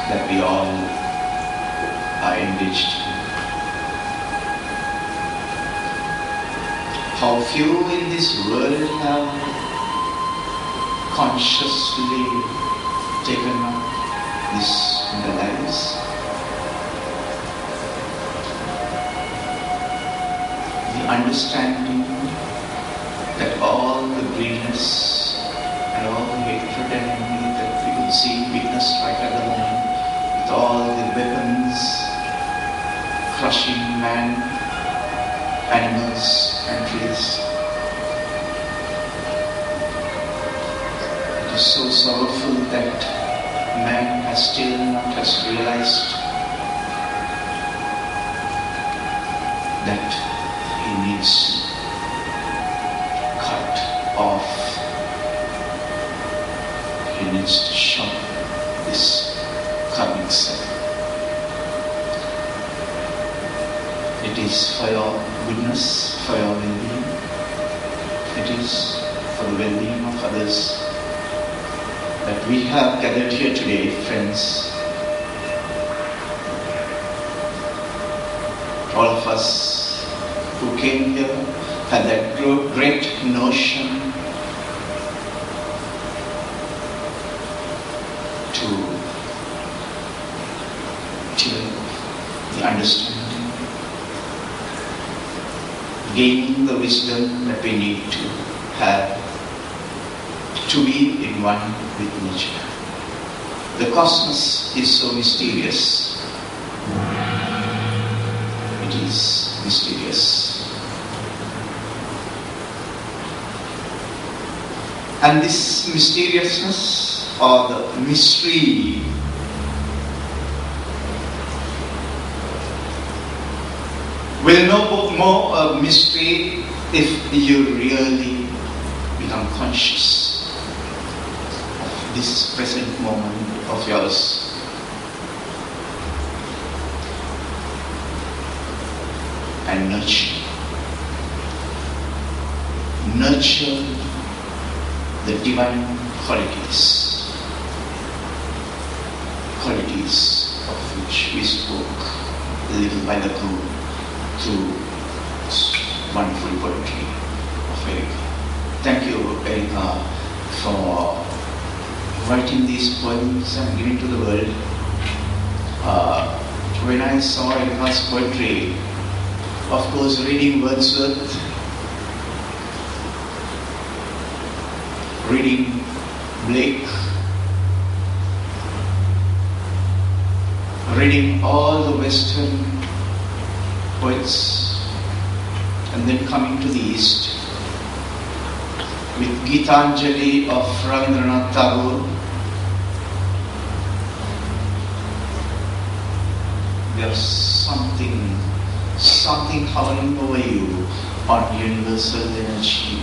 That we all are engaged in. How few in this world have consciously taken up this in their lives. The understanding that all the greediness and all the hatred and envy that we could see, witness right at the moment, with all the weapons crushing man, animals and trees. It is so sorrowful that man has still not realized that he needs to cut off, he needs to shun this karmic cycle. It is for your goodness, for your well-being. It is for the well-being of others that we have gathered here today, friends. All of us who came here had that great notion to understanding, gaining the wisdom that we need to have to be in one with nature. The cosmos is so mysterious. It is mysterious. And this mysteriousness or the mystery will know more of mystery if you really become conscious of this present moment of yours. And nurture the divine qualities of which we spoke a little while ago through wonderful poetry of Erika. Thank you, Erika, for writing these poems and giving to the world. When I saw Erika's poetry, of course, reading Wordsworth, reading Blake, reading all the Western poets, and then coming to the East with Gitanjali of Ravindra Tagore. There's something hovering over you on universal energy.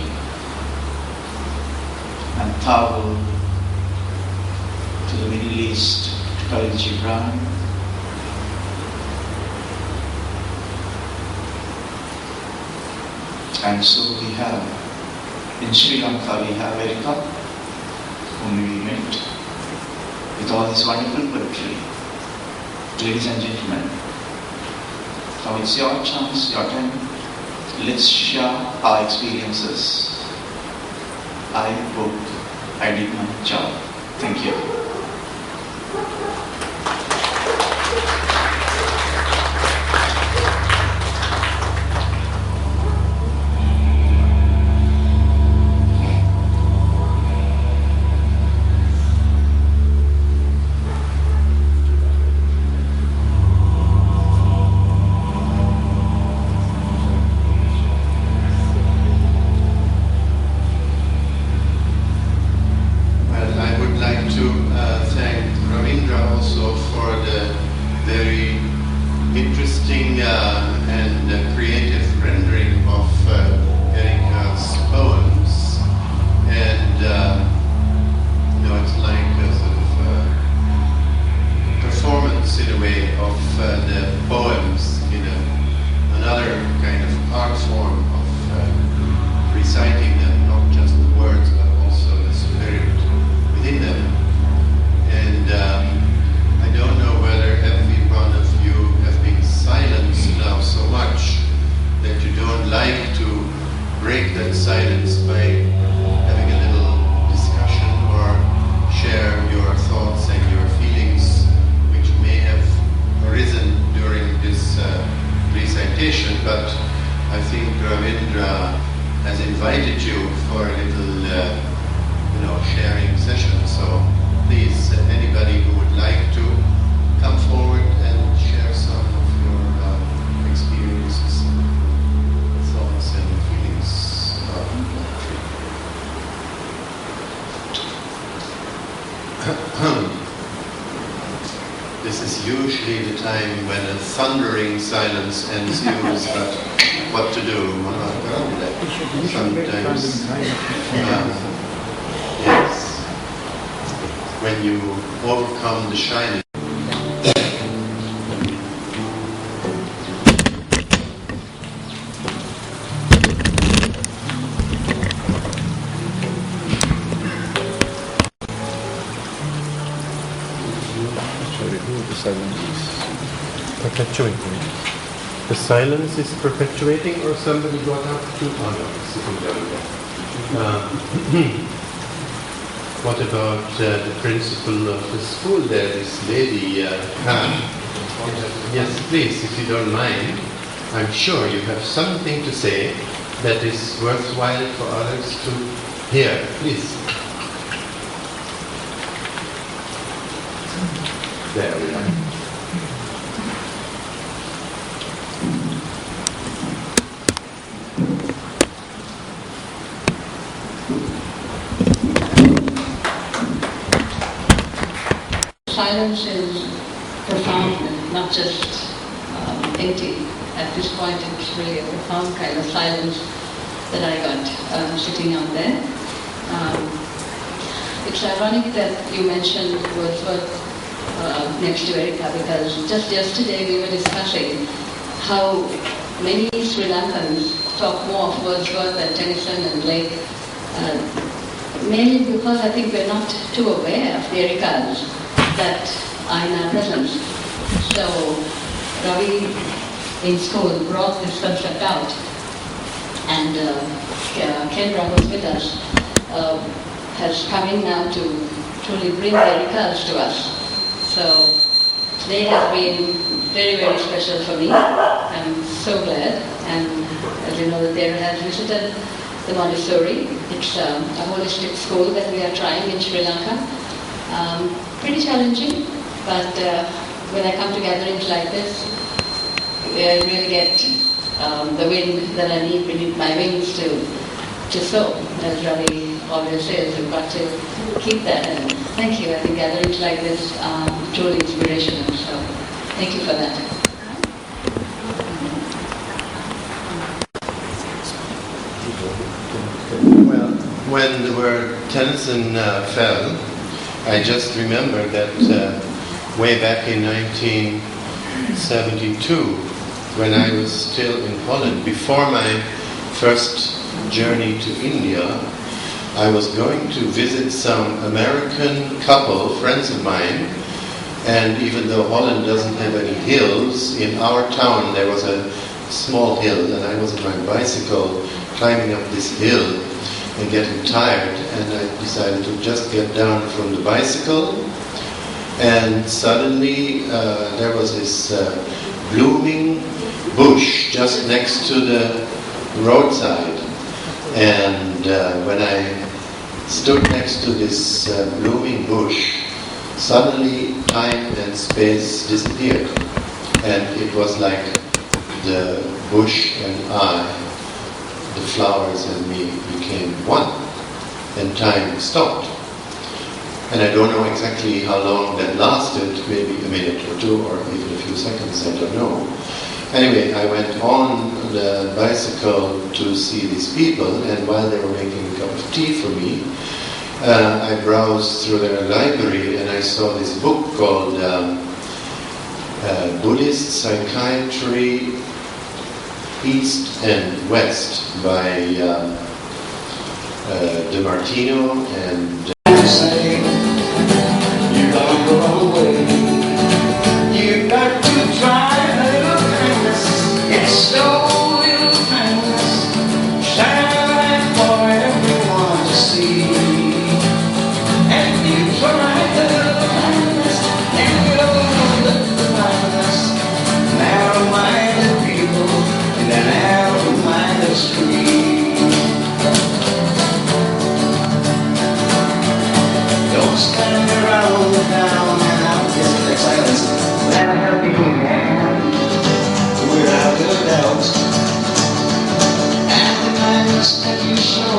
And Tagore to the Middle East, to Khalil Gibran. And so we have, in Sri Lanka, we have Erika, whom we met with all this wonderful poetry. Ladies and gentlemen, now it's your chance, your time. Let's share our experiences. I hope I did my job. Thank you. But I think Ravindra has invited you for a little, sharing session. So please, anybody who would like to come forward and share some of your experiences, thoughts, and feelings about poetry. This is usually the time when a thundering silence ensues, but what to do? Sometimes, yes, when you overcome the shyness. Perpetuating. The silence is perpetuating, or somebody got up to sitting down there. What about the principal of the school there, this lady, Yes, please, if you don't mind. I'm sure you have something to say that is worthwhile for others to hear. Please. There we are. Silence is profound, not just empty. At this point, it's really a profound kind of silence that I got sitting out there. It's ironic that you mentioned Wordsworth next to Erika, because just yesterday we were discussing how many Sri Lankans talk more of Wordsworth and Tennyson and Blake, mainly because I think we're not too aware of the Erikas that are in our presence. So Ravi in school brought this concept out, and Kendra, who's with us, has come in now to truly bring the Erikas to us. So today has been very, very special for me. I'm so glad, and as you know, that Dara has visited the Montessori. It's a holistic school that we are trying in Sri Lanka. Pretty challenging, but when I come to gatherings like this, I really get the wind that I need. We need my wings to soar. As Ravi always says, we've got to keep that. And thank you. I think gatherings like this are truly inspirational. So thank you for that. Well, when the word Tennyson fell, I just remember that way back in 1972, when I was still in Holland, before my first journey to India, I was going to visit some American couple, friends of mine, and even though Holland doesn't have any hills, in our town there was a small hill, and I was on my bicycle climbing up this hill and getting tired, and I decided to just get down from the bicycle, and suddenly there was this blooming bush just next to the roadside, and when I stood next to this blooming bush, suddenly time and space disappeared, and it was like the bush and I, the flowers and me, became one, and time stopped. And I don't know exactly how long that lasted, maybe a minute or two, or even a few seconds, I don't know. Anyway, I went on the bicycle to see these people, and while they were making a cup of tea for me, I browsed through their library, and I saw this book called Buddhist Psychiatry East and West by De Martino and Say you're gonna go away. You got to try a little kindness. Yes, so little kindness. Shine a light for everyone to see. And you try a little kindness, and you'll look the kindness. Narrow-minded people in a narrow-minded street. Don't stand around down and out. Yes, like silence. Lend a helping hand without a doubt. And the kindness that you show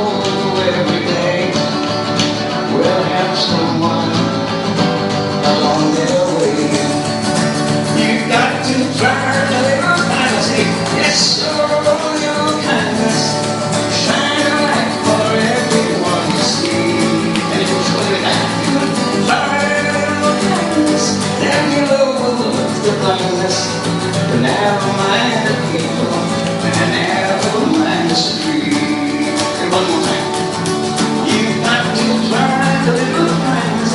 every day will help someone along their way. You've got to try a little kindness. Yes, so your kindness. Shine a light for everyone to see. And if you show it back, then you'll overlook the blindness, the narrow-minded people, and the narrow-minded street. And one more time. You've got to try a little kindness.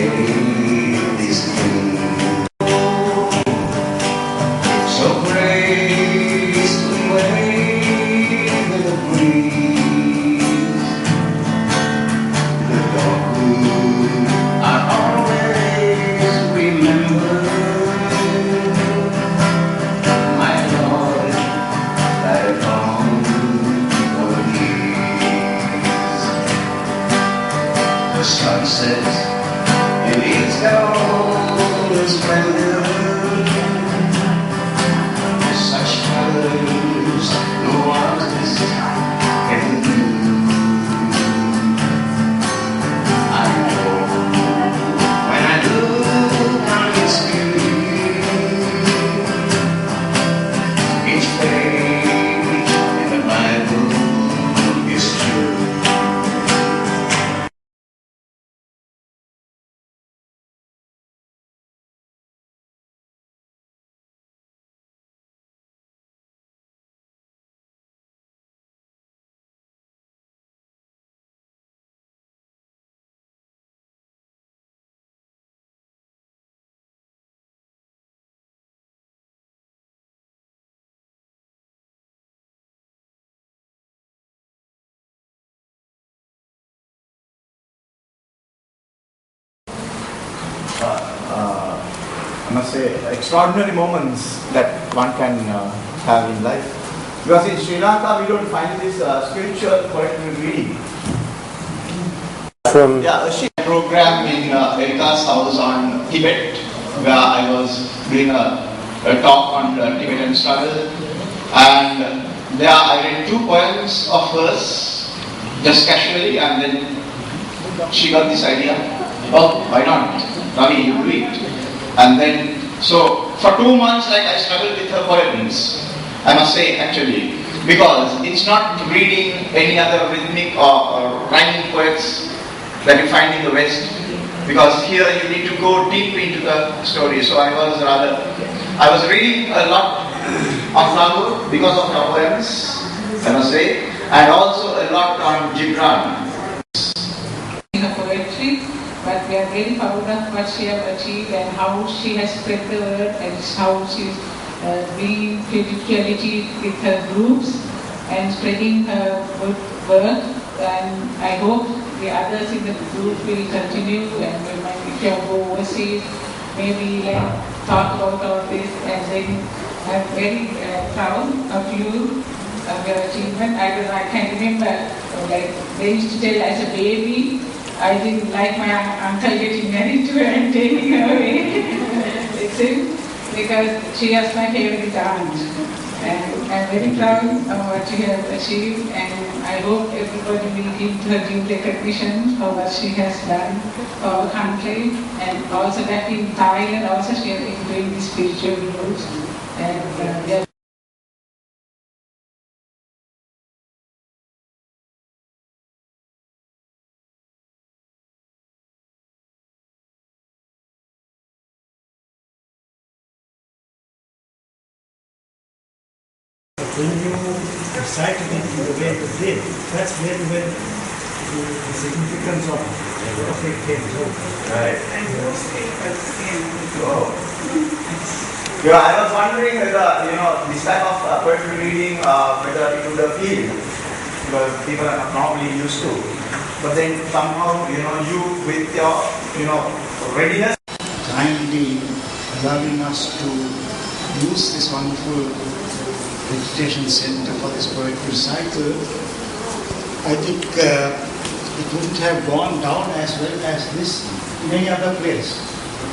gave this king. So gracefully wave with the breeze. The dogwood I always remember. My Lord, that upon the leaves. The sunset in its golden splendor. Such colors no artist can do. I know when I look on its beauty, each page in the Bible is true. I must say, extraordinary moments that one can have in life. Because in Sri Lanka, we don't find this spiritual poetry reading. Yeah, a program in Erika's house on Tibet, where I was doing a talk on the Tibetan struggle. And there I read 2 poems of hers, just casually, and then she got this idea, oh, why not? Ravi, you do it. And then, so for 2 months, like I struggled with her poems, I must say actually, because it's not reading any other rhythmic or rhyming poets that you find in the West, because here you need to go deep into the story. So I was reading a lot of Tagore because of her poems, I must say, and also a lot on Gibran. Her poetry, but we are very proud of what she has achieved and how she has spread the word and how she's bringing spirituality with her groups and spreading her good work. And I hope the others in the group will continue, and if you go overseas, maybe talk about all this. And then I'm very proud of you, of your achievement. I can remember, they used to tell as a baby, I didn't like my uncle getting married to her and taking her away. Because she was my favorite aunt. And I'm very proud of what she has achieved, and I hope everybody will give her due recognition for what she has done for our country, and also that in Thailand also she has been doing the spiritual groups. And when you recited it in the way you did, that's really when the significance of it came through. Right. Yeah, I was wondering whether, this type of poetry reading, whether it would appeal, because people are not normally used to. But then somehow, you with your, readiness. Kindly allowing us to use this wonderful meditation center for this poetry recital. I think it wouldn't have gone down as well as this in any other place.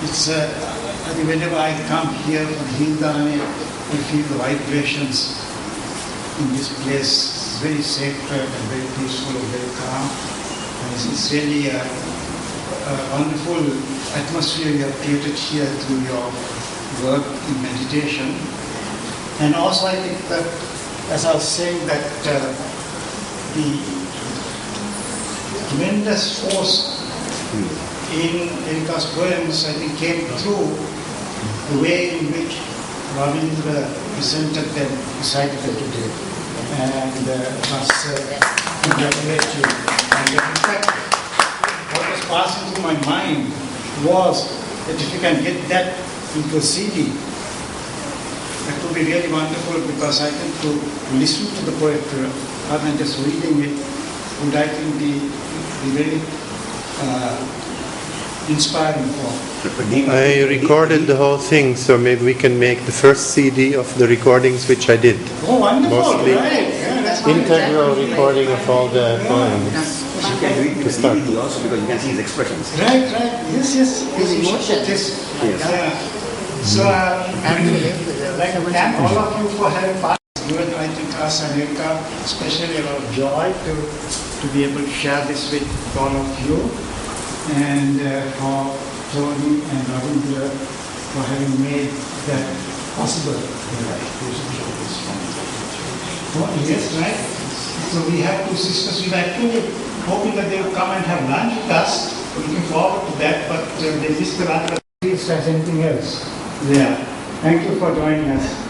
It's I think whenever I come here from Hindane, I feel the vibrations in this place. It's very sacred and very peaceful and very calm. And it's really a wonderful atmosphere you have created here through your work in meditation. And also I think that, as I was saying, that the tremendous force in Erika's poems, I think, came through the way in which Ravindra presented them, recited them today. And must congratulate you. And in fact, what was passing through my mind was that if you can get that into a CD, that would be really wonderful, because I think to listen to the poet rather than just reading it would, I think, be very inspiring for. I recorded the whole thing, so maybe we can make the first CD of the recordings which I did. Oh, wonderful! Mostly right? Yeah, that's integral recording of all the poems. You can do it with To start. DVD also, because you can see his expressions. right. Yes. His emotions. Yes. Yes. So, I'd like to thank all of you for having given, I think, us and Erika especially a lot of joy to be able to share this with all of you, and for Tony and Ravindra for having made that possible. Oh, yes, right. So we have two sisters. We were actually hoping that they would come and have lunch with us. We're looking forward to that, but they missed the lunch. As anything else. Yeah. Thank you for joining us.